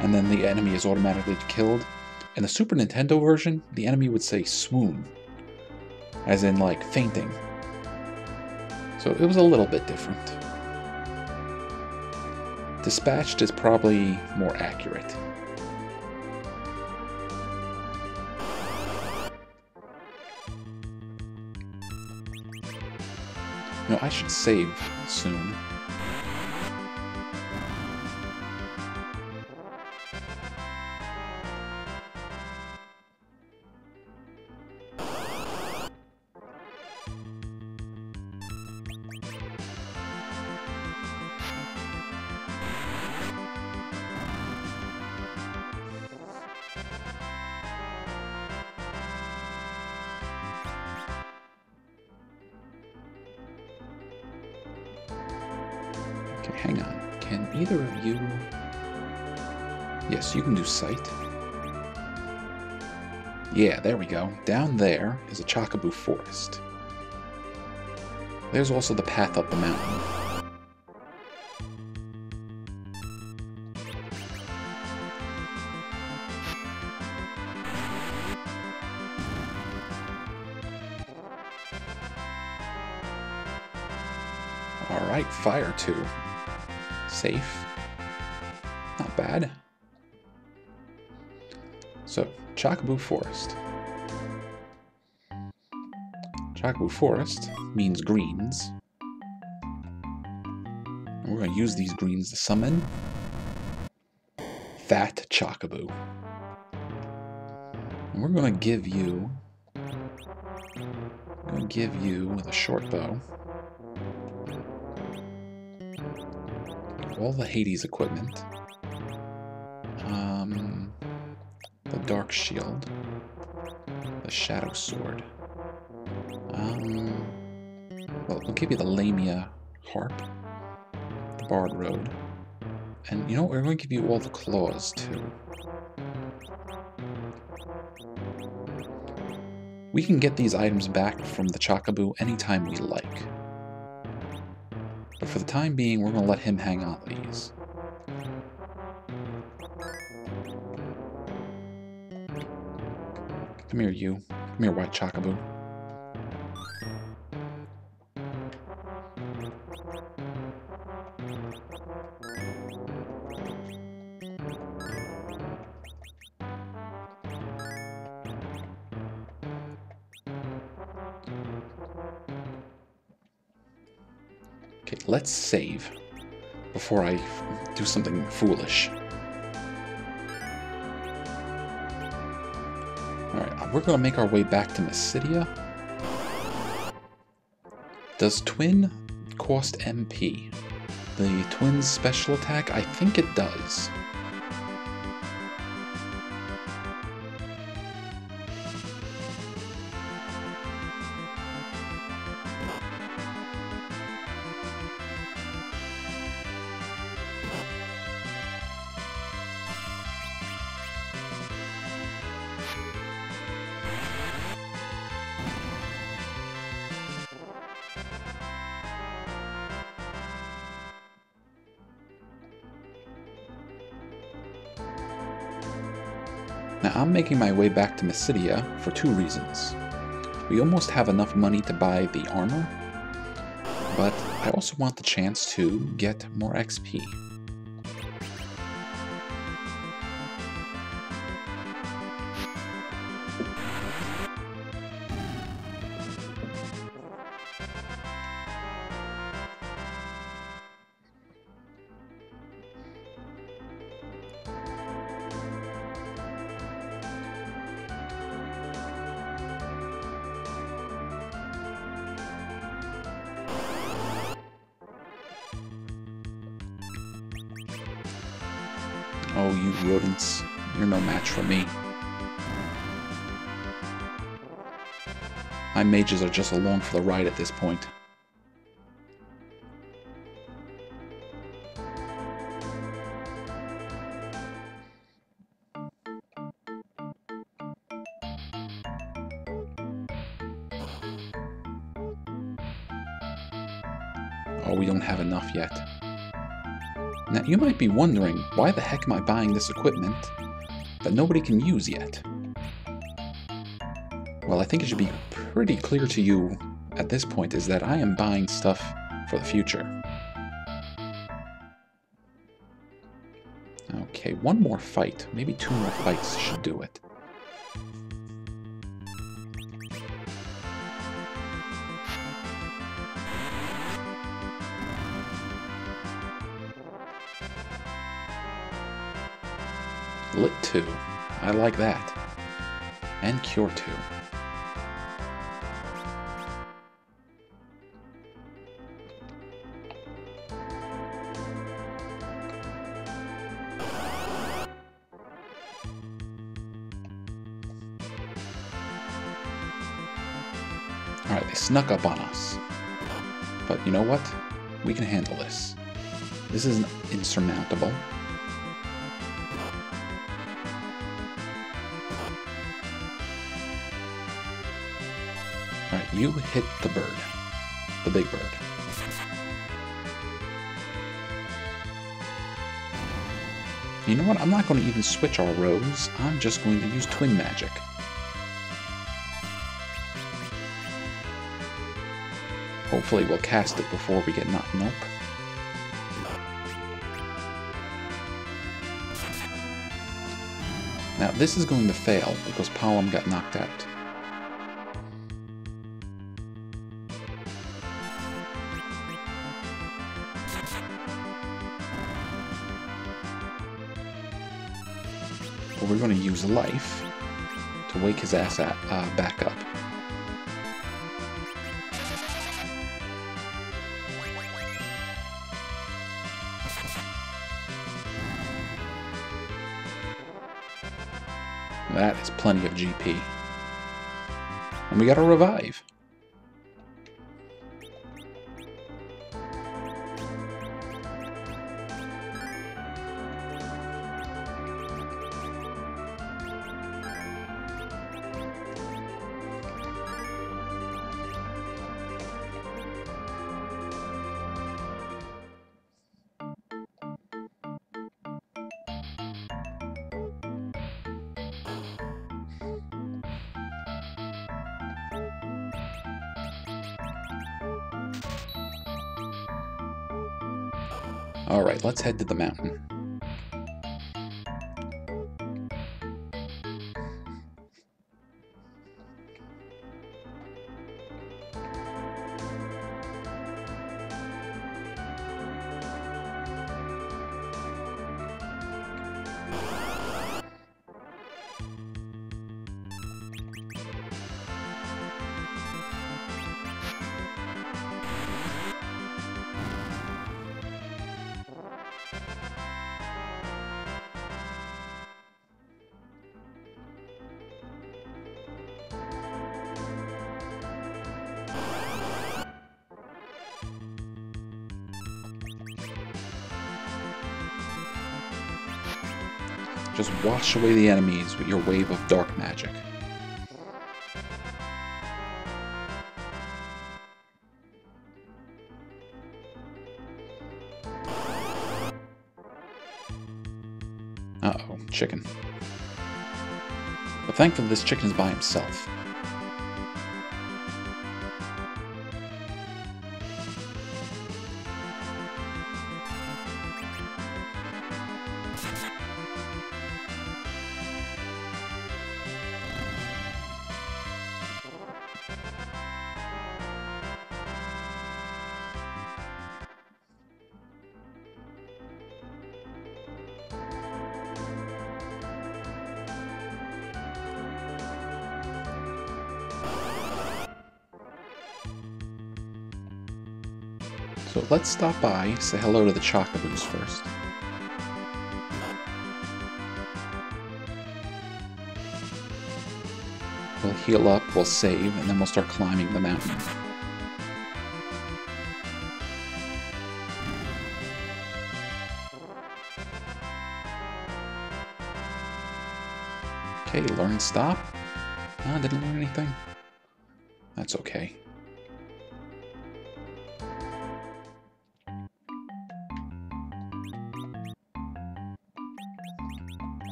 and then the enemy is automatically killed. In the Super Nintendo version, the enemy would say swoon, as in, like, fainting. So it was a little bit different. Dispatched is probably more accurate. You know, I should save soon. Okay, hang on. Can either of you... Yes, you can do sight. Yeah, there we go. Down there is a Chocobo forest. There's also the path up the mountain. Alright, Fire 2. Safe. Not bad. So, Chocobo Forest. Chocobo Forest means greens. And we're going to use these greens to summon Fat Chocobo. And we're going to give you... with a short bow, all the Hades equipment, the Dark Shield, the Shadow Sword, well, we'll give you the Lamia Harp, the Bard Road, and you know what, we're going to give you all the claws too. We can get these items back from the Chocobo anytime we like. But for the time being, we're going to let him hang on to these. Come here, you. Come here, White Chocobo. Okay, let's save before I do something foolish. Alright, we're going to make our way back to Mysidia. Does Twin cost MP? The Twin's special attack? I think it does. Now I'm making my way back to Mysidia for two reasons. We almost have enough money to buy the armor, but I also want the chance to get more XP. Oh, you rodents. You're no match for me. My mages are just along for the ride at this point. Oh, we don't have enough yet. Now, you might be wondering, why the heck am I buying this equipment that nobody can use yet? Well, I think it should be pretty clear to you at this point is that I am buying stuff for the future. Okay, one more fight. Maybe two more fights should do it. Lit 2. I like that. And Cure 2. Alright, they snuck up on us. But you know what? We can handle this. This isn't insurmountable. Alright, you hit the bird. The big bird. You know what? I'm not going to even switch our rows. I'm just going to use twin magic. Hopefully we'll cast it before we get knocked. Nope. Now this is going to fail because Palom got knocked out. But we're going to use life to wake his ass back up. That is plenty of GP. And we got a revive. Alright, let's head to the mountain. Just wash away the enemies with your wave of dark magic. Uh-oh, chicken. But thankfully this chicken is by himself. So let's stop by, say hello to the Chockaboos first. We'll heal up, we'll save, and then we'll start climbing the mountain. Okay, learn stop. No, didn't learn anything. That's okay.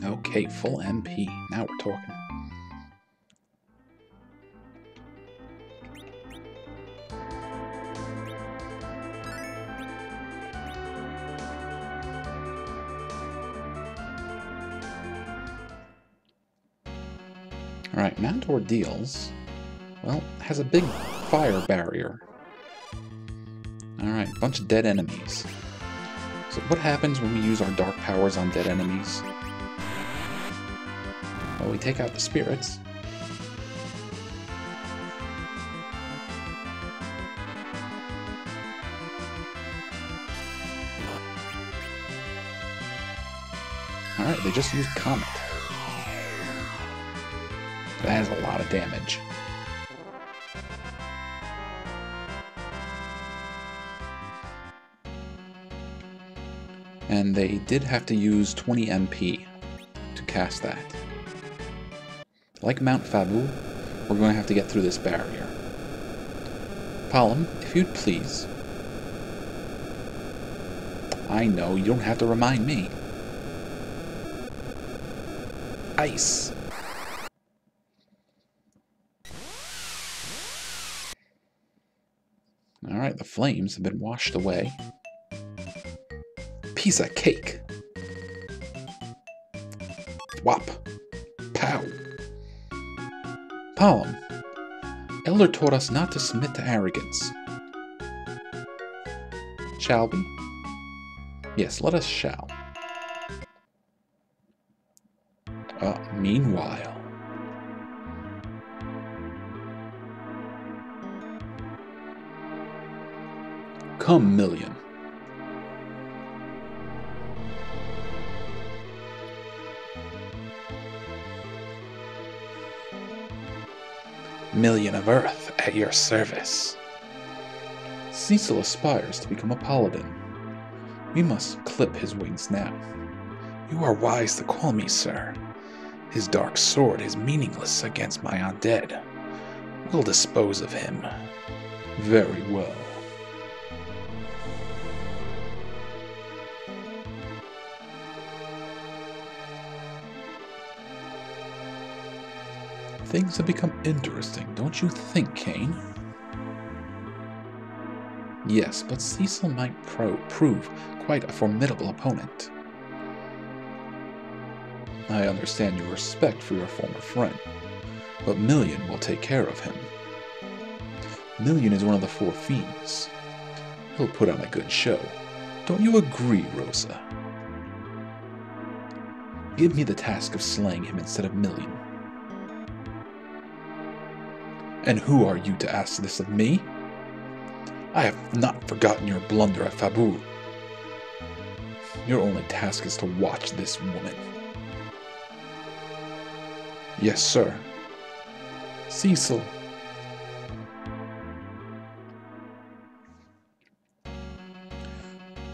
Okay, full MP. Now we're talking. Alright, Mount Ordeals, well, has a big fire barrier. Alright, a bunch of dead enemies. So what happens when we use our dark powers on dead enemies? Well, we take out the spirits. Alright, they just used Comet. That has a lot of damage. And they did have to use 20 MP to cast that. Like Mount Fabu, we're going to have to get through this barrier. Palom, if you'd please. I know, you don't have to remind me. Ice. Alright, the flames have been washed away. Piece of cake. Whop. Pow. Palom. Elder taught us not to submit to arrogance. Shall we? Yes, let us shall. Meanwhile. Come, Million. Million of Earth at your service. Cecil aspires to become a paladin. We must clip his wings now. You are wise to call me, sir. His dark sword is meaningless against my undead. We'll dispose of him. Very well. Things have become interesting, don't you think, Kain? Yes, but Cecil might prove quite a formidable opponent. I understand your respect for your former friend, but Million will take care of him. Million is one of the four fiends. He'll put on a good show. Don't you agree, Rosa? Give me the task of slaying him instead of Million. And who are you to ask this of me? I have not forgotten your blunder at Fabu. Your only task is to watch this woman. Yes, sir. Cecil.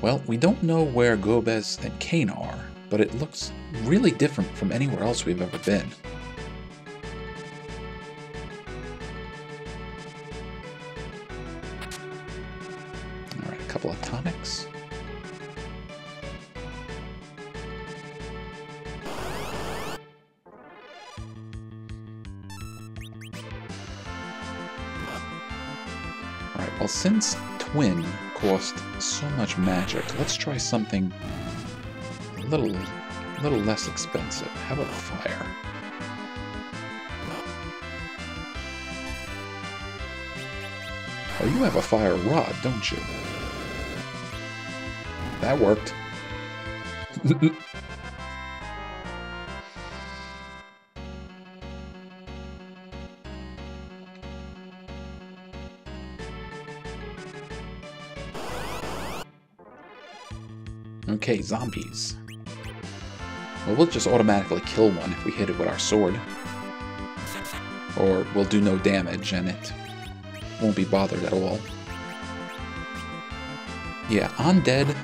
Well, we don't know where Golbez and Kain are, but it looks really different from anywhere else we've ever been. Alright, a couple of tonics. Alright, well, since Twin cost so much magic, let's try something a little less expensive. How about fire? Oh, you have a fire rod, don't you? That worked. Okay, zombies. Well, we'll just automatically kill one if we hit it with our sword. Or we'll do no damage and it won't be bothered at all. Yeah, undead,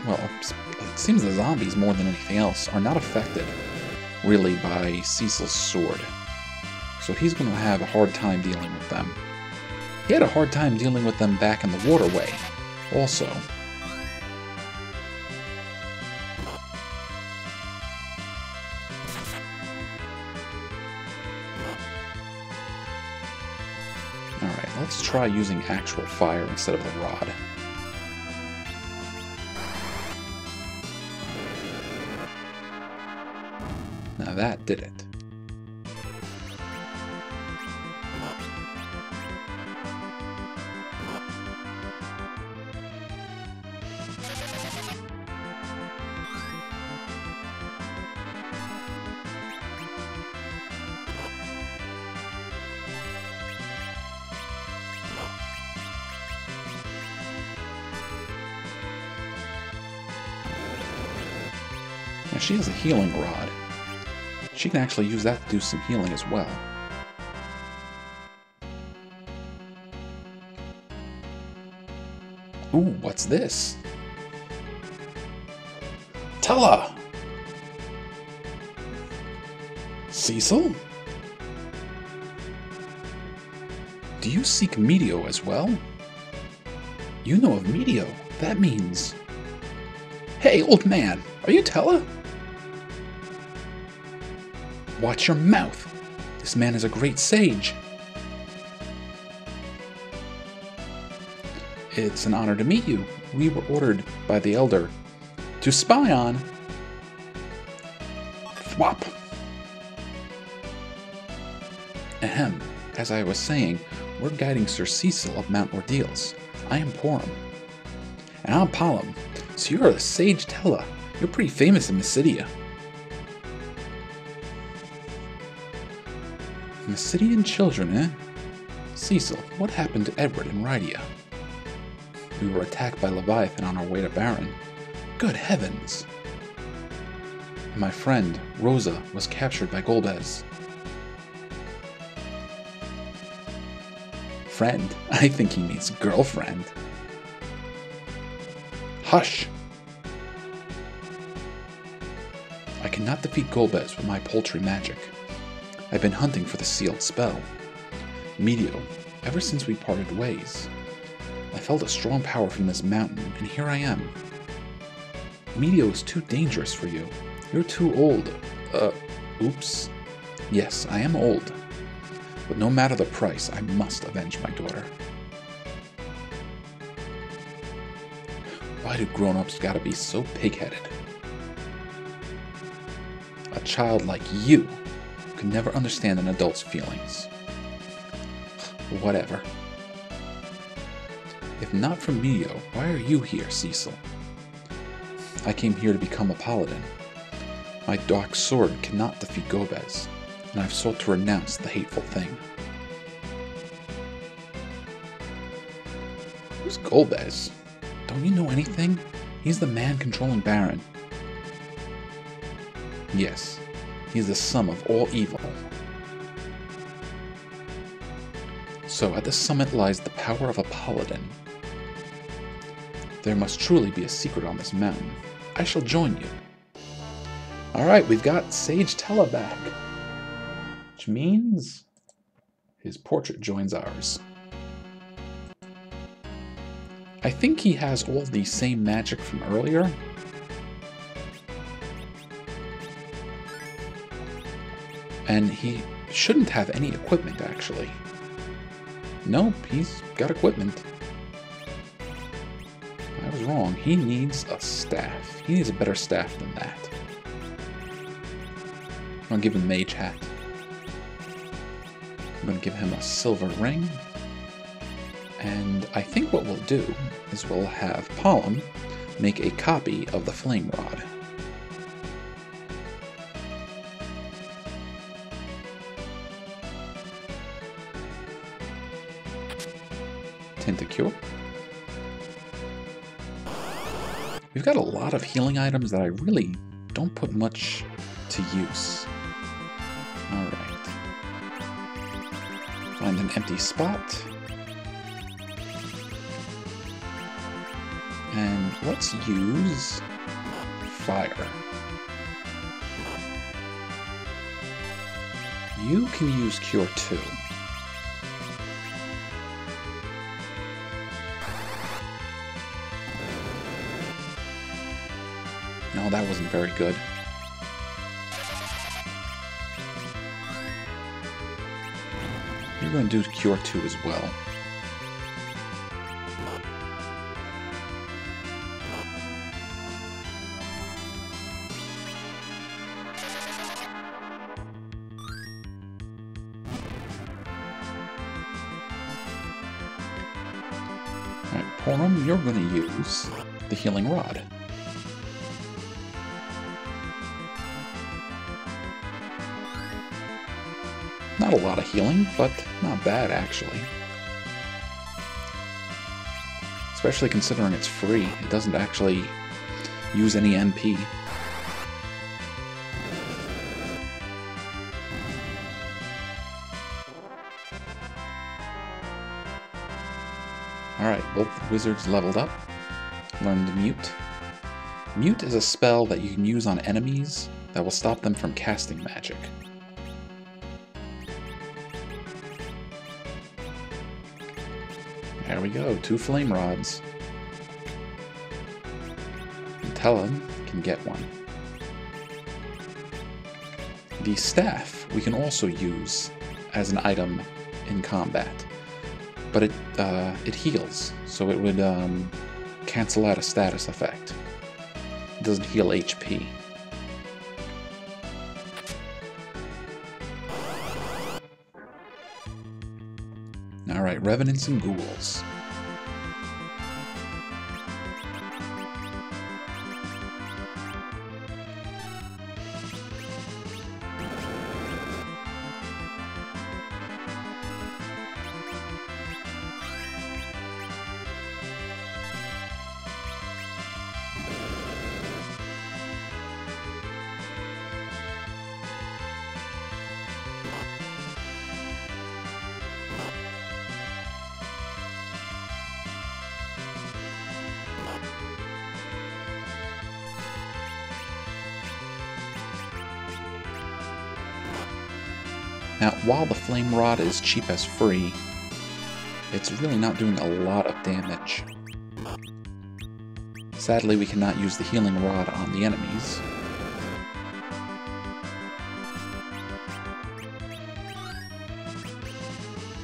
well, it seems the zombies more than anything else are not affected really by Cecil's sword. So he's going to have a hard time dealing with them. He had a hard time dealing with them back in the waterway also. Alright, let's try using actual fire instead of the rod. Now that did it. Now she has a healing rod. She can actually use that to do some healing as well. Ooh, what's this? Tellah! Cecil? Do you seek Meteo as well? You know of Meteo. That means... Hey, old man! Are you Tellah? Watch your mouth! This man is a great sage. It's an honor to meet you. We were ordered by the Elder to spy on... Thwop! Ahem. As I was saying, we're guiding Sir Cecil of Mount Ordeals. I am Porum. And I'm Palom. So you're a sage Tellah. You're pretty famous in Mysidia. Mysidian children, eh? Cecil, what happened to Edward and Rydia? We were attacked by Leviathan on our way to Baron. Good heavens! My friend, Rosa, was captured by Golbez. Friend? I think he means girlfriend. Hush! I cannot defeat Golbez with my paltry magic. I've been hunting for the sealed spell. Meteo, ever since we parted ways, I felt a strong power from this mountain, and here I am. Meteo is too dangerous for you. You're too old. Oops. Yes, I am old. But no matter the price, I must avenge my daughter. Why do grown-ups gotta be so pig-headed? A child like you could never understand an adult's feelings. Whatever. If not for Meteo, why are you here, Cecil? I came here to become a paladin. My dark sword cannot defeat Golbez, and I've sought to renounce the hateful thing. Who's Golbez? Don't you know anything? He's the man controlling Baron. Yes, he's the sum of all evil. So at the summit lies the power of a paladin. There must truly be a secret on this mountain. I shall join you. Alright, we've got Sage Tellah back. Which means his portrait joins ours. I think he has all the same magic from earlier. And he shouldn't have any equipment, actually. Nope, he's got equipment. I was wrong. He needs a staff. He needs a better staff than that. I'm going to give him Mage Hat. I'm going to give him a silver ring. And I think what we'll do is we'll have Palom make a copy of the Flame Rod. Tentacure. We've got a lot of healing items that I really don't put much to use. Alright. Find an empty spot. And let's use fire. You can use Cure 2. No, that wasn't very good. You're going to do Cure 2 as well. Alright, Palom, you're going to use the Healing Rod. Not a lot of healing, but not bad, actually. Especially considering it's free. It doesn't actually use any MP. Alright, both wizards leveled up. Learned Mute. Mute is a spell that you can use on enemies that will stop them from casting magic. There we go, 2 flame rods. And Tellah can get one. The staff we can also use as an item in combat, but it heals, so it would cancel out a status effect. It doesn't heal HP. Alright, Revenants and Ghouls. Now, while the Flame Rod is cheap as free, it's really not doing a lot of damage. Sadly, we cannot use the Healing Rod on the enemies.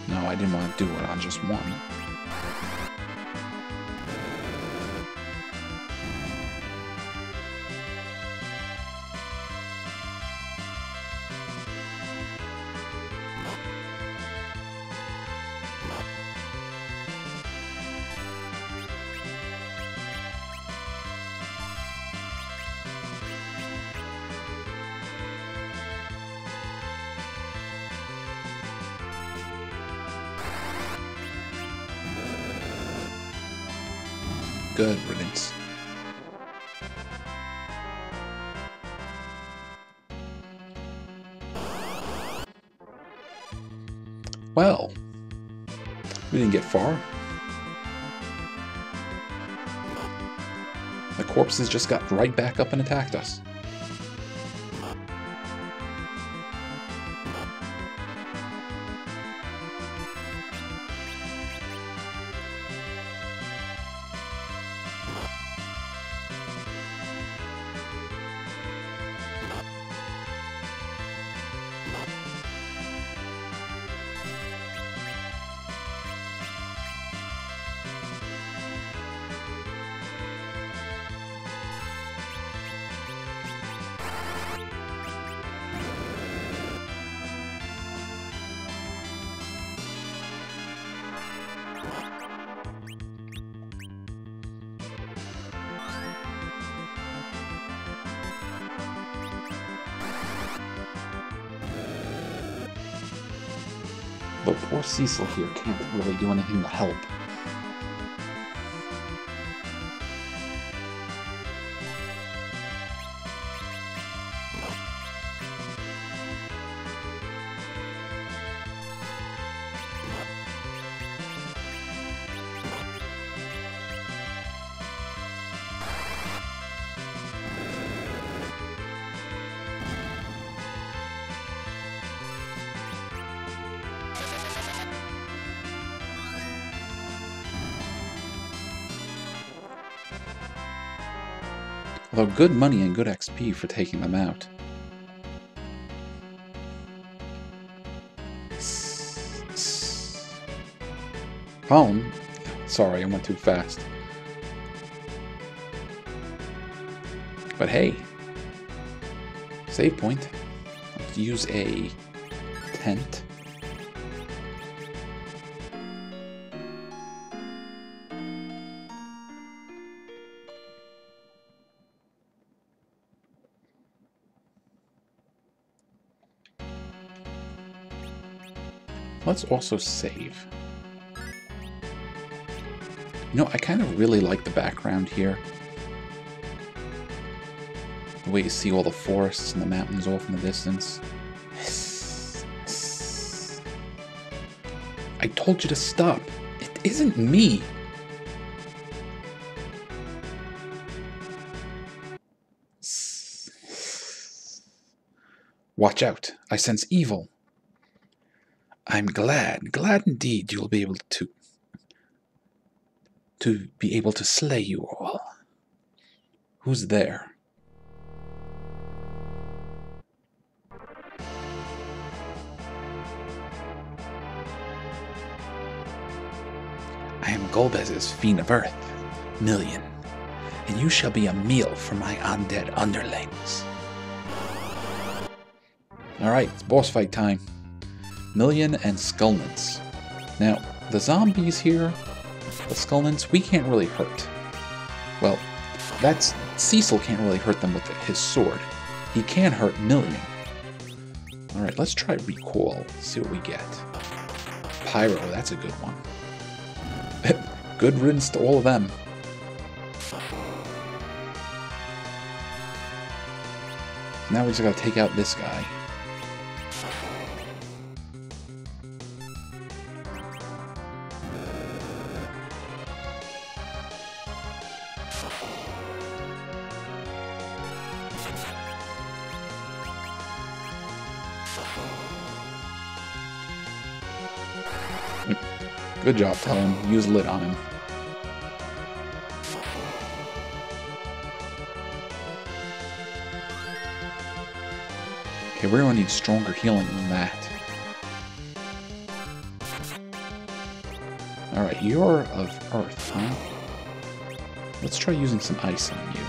No, I didn't want to do it on just one. Good riddance. Well, we didn't get far. The corpses just got right back up and attacked us. But poor Cecil here can't really do anything to help. Although good money and good XP for taking them out. Oh, sorry, I went too fast. But hey, save point. Let's use a tent. Let's also save. You know, I kind of really like the background here. The way you see all the forests and the mountains off in the distance. I told you to stop. It isn't me. Watch out. I sense evil. I'm glad indeed you'll be able to slay you all. Who's there? I am Golbez's Fiend of Earth, Million, and you shall be a meal for my undead underlings. Alright, it's boss fight time. Million and Skullnance. Now, the zombies here, the Skullnance, we can't really hurt. Well, that's... Cecil can't really hurt them with his sword. He can hurt Million. Alright, let's try Recoil, see what we get. Pyro, that's a good one. Good riddance to all of them. Now we just gotta take out this guy. Good job, Tellah. Use lit on him. Okay, we're gonna need stronger healing than that. Alright, you're of Earth, huh? Let's try using some ice on you.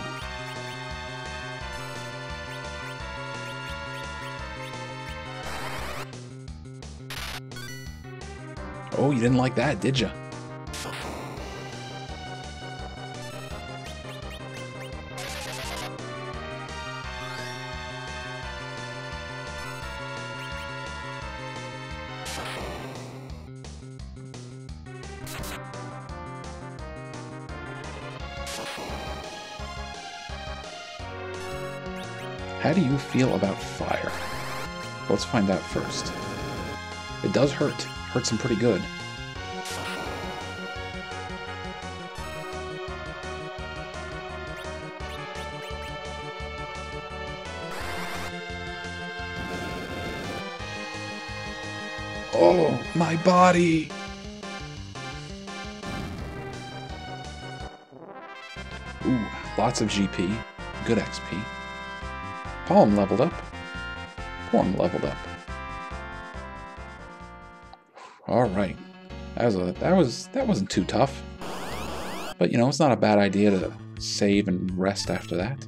Oh, you didn't like that, did you? How do you feel about fire? Let's find out first. It does hurt. Hurts him pretty good. Oh, my body! Ooh, lots of GP. Good XP. Palm leveled up. Palm leveled up. Alright. That wasn't too tough. But you know, it's not a bad idea to save and rest after that.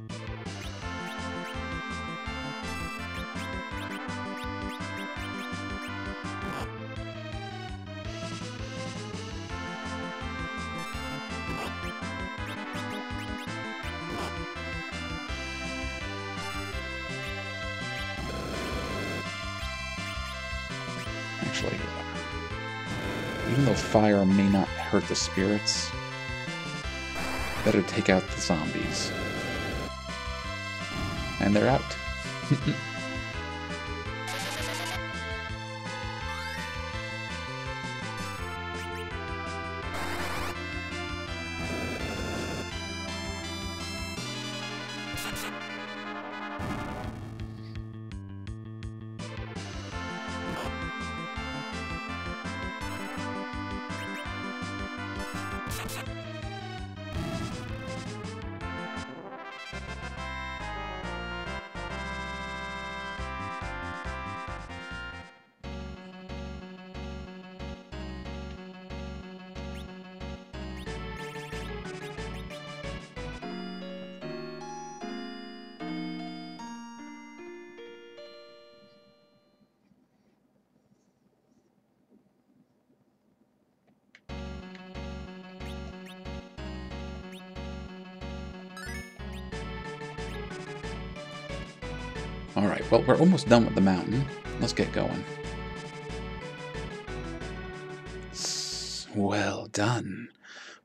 Actually, even though fire may not hurt the spirits, better take out the zombies. And they're out. Alright, well, we're almost done with the mountain. Let's get going. Well done.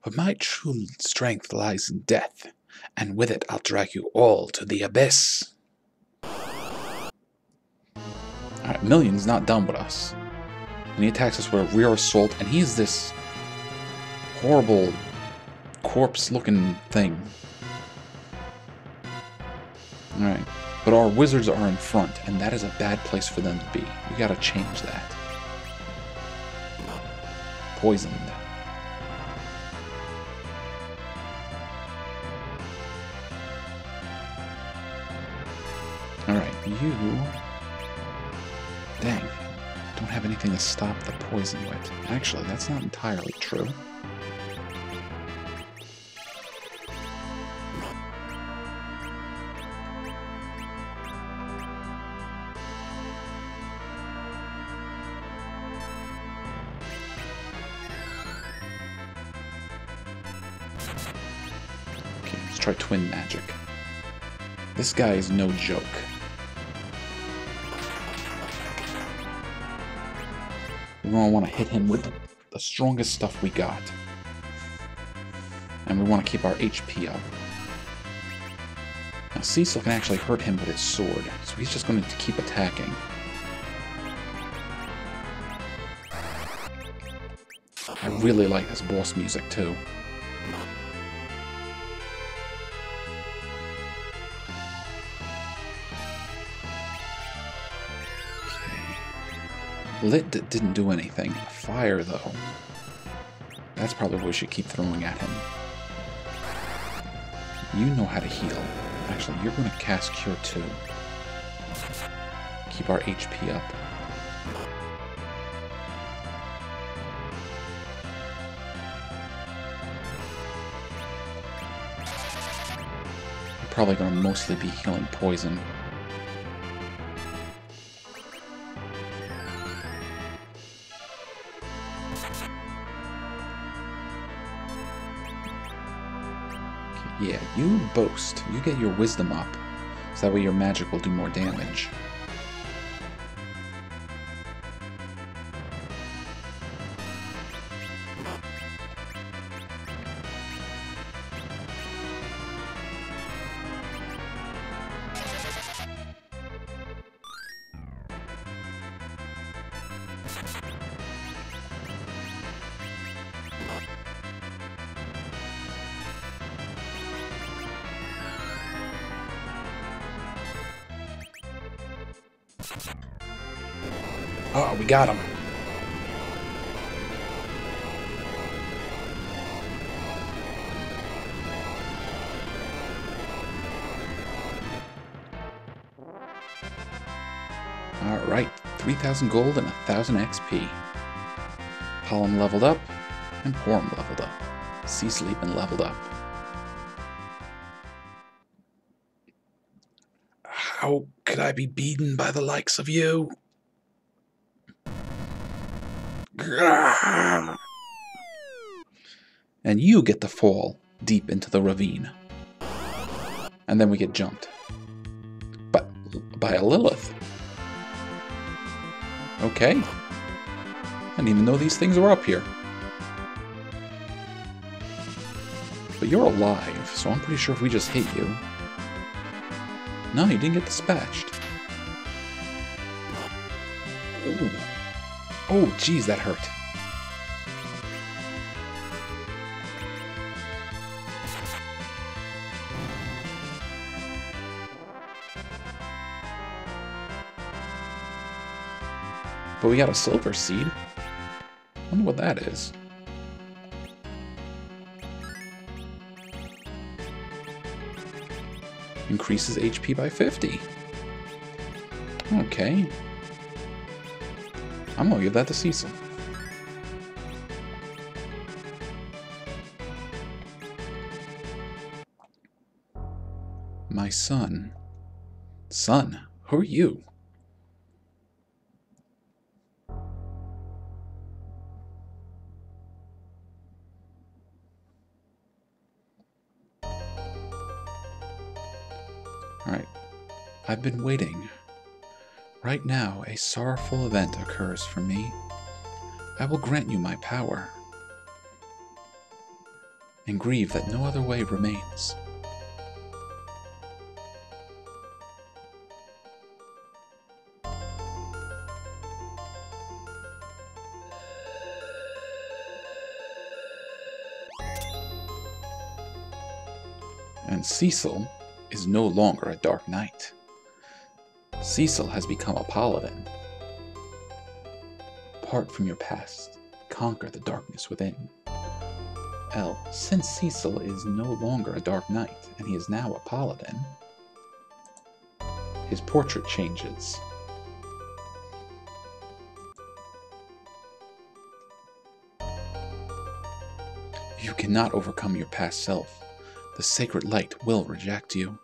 But my true strength lies in death, and with it I'll drag you all to the abyss. Alright, Million's not done with us. And he attacks us with a rear assault, and he's this horrible corpse-looking thing. Alright. But our wizards are in front, and that is a bad place for them to be. We gotta change that. Poisoned. Alright, you... Dang. Don't have anything to stop the poison with. Actually, that's not entirely true. Try twin magic. This guy is no joke. We're going to want to hit him with the strongest stuff we got. And we want to keep our HP up. Now Cecil can actually hurt him with his sword, so he's just going to keep attacking. I really like this boss music too. Lit didn't do anything. Fire, though. That's probably what we should keep throwing at him. You know how to heal. Actually, you're going to cast Cure 2. Keep our HP up. You're probably going to mostly be healing poison. Yeah, you boast. You get your wisdom up, so that way your magic will do more damage. Oh, we got him. Alright, 3,000 gold and 1,000 XP. Pollen leveled up, and Porm leveled up. Cecil even leveled up. How could I be beaten by the likes of you? And you get to fall deep into the ravine. And then we get jumped. But by a Lilith. Okay. I didn't even know these things were up here. But you're alive, so I'm pretty sure if we just hit you... No, you didn't get dispatched. Ooh. Oh, geez, that hurt. But we got a silver seed. Wonder what that is. Increases HP by 50. Okay. I'm gonna give that to Cecil. My son. Son, who are you? Alright. I've been waiting. Right now, a sorrowful event occurs for me. I will grant you my power, and grieve that no other way remains. And Cecil is no longer a Dark Knight. Cecil has become a paladin. Part from your past, conquer the darkness within. Since Cecil is no longer a Dark Knight, and he is now a paladin, his portrait changes. You cannot overcome your past self. The sacred light will reject you.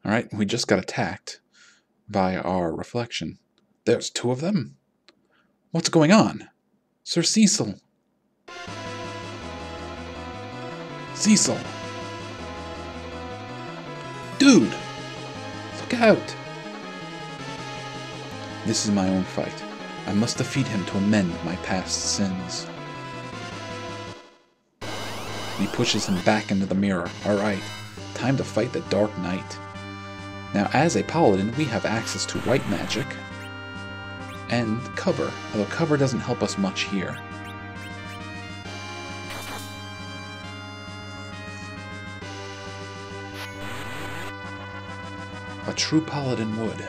Alright, we just got attacked by our reflection. There's two of them? What's going on? Sir Cecil! Cecil! Dude! Look out! This is my own fight. I must defeat him to amend my past sins. He pushes him back into the mirror. Alright, time to fight the Dark Knight. Now, as a paladin, we have access to white magic and cover, although cover doesn't help us much here. A true paladin would.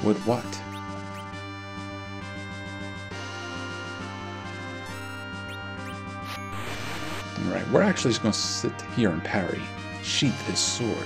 Would what? Alright, we're actually just going to sit here and parry. Sheath his sword.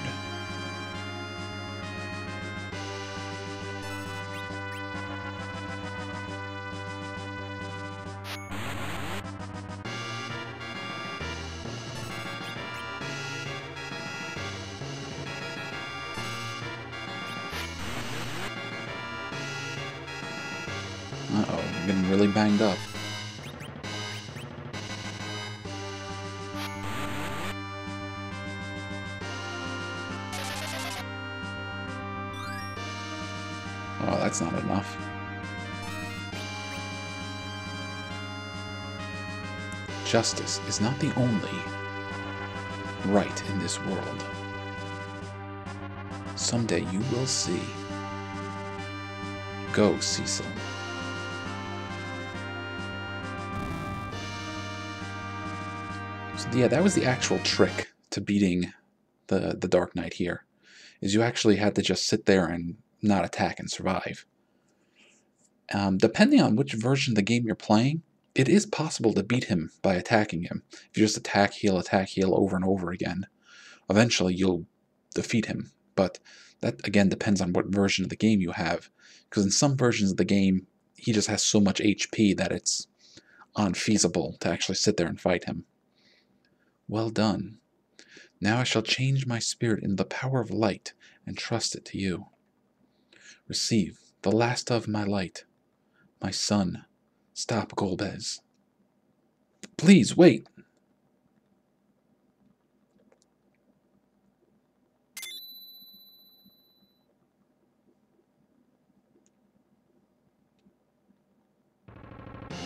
Uh-oh, I'm getting really banged up. Oh, that's not enough. Justice is not the only right in this world. Someday you will see. Go, Cecil. So yeah, that was the actual trick to beating the Dark Knight here. is you actually had to just sit there and not attack and survive. Depending on which version of the game you're playing, it is possible to beat him by attacking him. If you just attack, heal over and over again, eventually you'll defeat him. But that, again, depends on what version of the game you have. Because in some versions of the game, he just has so much HP that it's unfeasible to actually sit there and fight him. Well done. Now I shall change my spirit into the power of light and trust it to you. Receive the last of my light. My son, stop Golbez. Please, wait.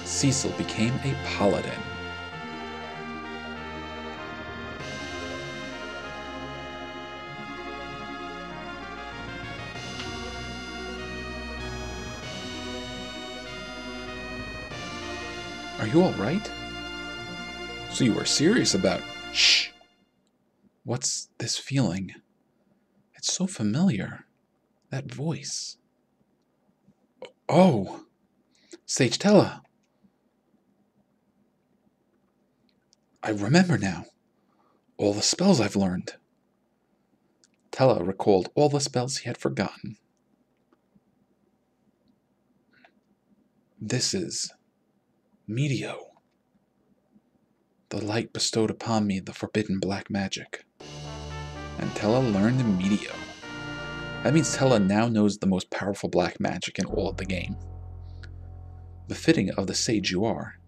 Cecil became a paladin. Are you all right? So you were serious about... Shh! What's this feeling? It's so familiar. That voice. Oh! Sage Tellah! I remember now. All the spells I've learned. Tellah recalled all the spells he had forgotten. This is... Medio. The light bestowed upon me the forbidden black magic. And Tellah learned Medio. That means Tellah now knows the most powerful black magic in all of the game. Befitting of the sage you are.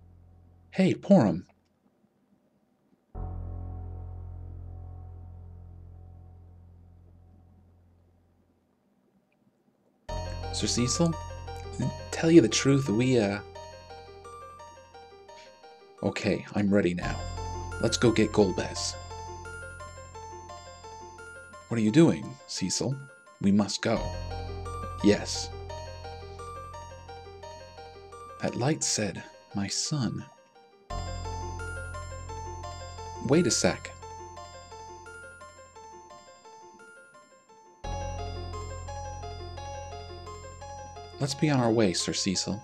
Hey, Porum. Sir Cecil? Tell you the truth, Okay, I'm ready now. Let's go get Golbez. What are you doing, Cecil? We must go. Yes. That light said, my son. Wait a sec. Let's be on our way, Sir Cecil.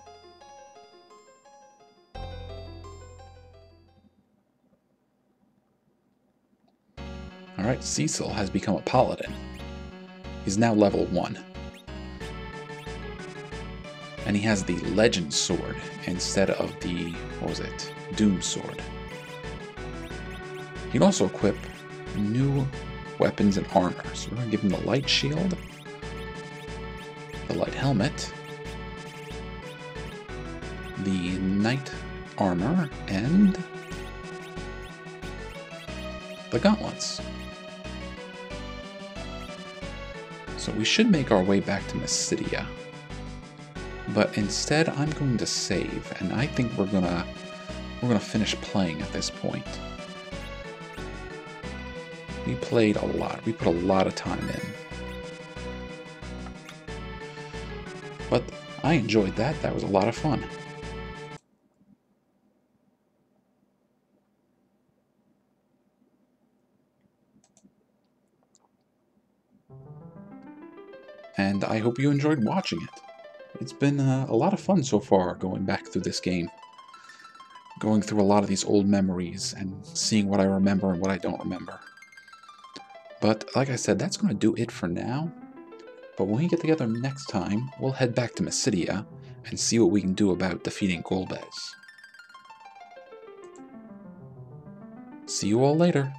Alright, Cecil has become a paladin. He's now level 1. And he has the legend sword instead of the, doom sword. He can also equip new weapons and armor. So we're going to give him the light shield, the light helmet, the knight armor, and the gauntlets. So we should make our way back to Mysidia. But instead I'm going to save, and I think we're gonna finish playing at this point. We played a lot. We put a lot of time in. But I enjoyed that. That was a lot of fun. And I hope you enjoyed watching it. It's been a lot of fun so far going back through this game. Going through a lot of these old memories and seeing what I remember and what I don't remember. But like I said, that's going to do it for now. But when we get together next time, we'll head back to Mysidia and see what we can do about defeating Golbez. See you all later.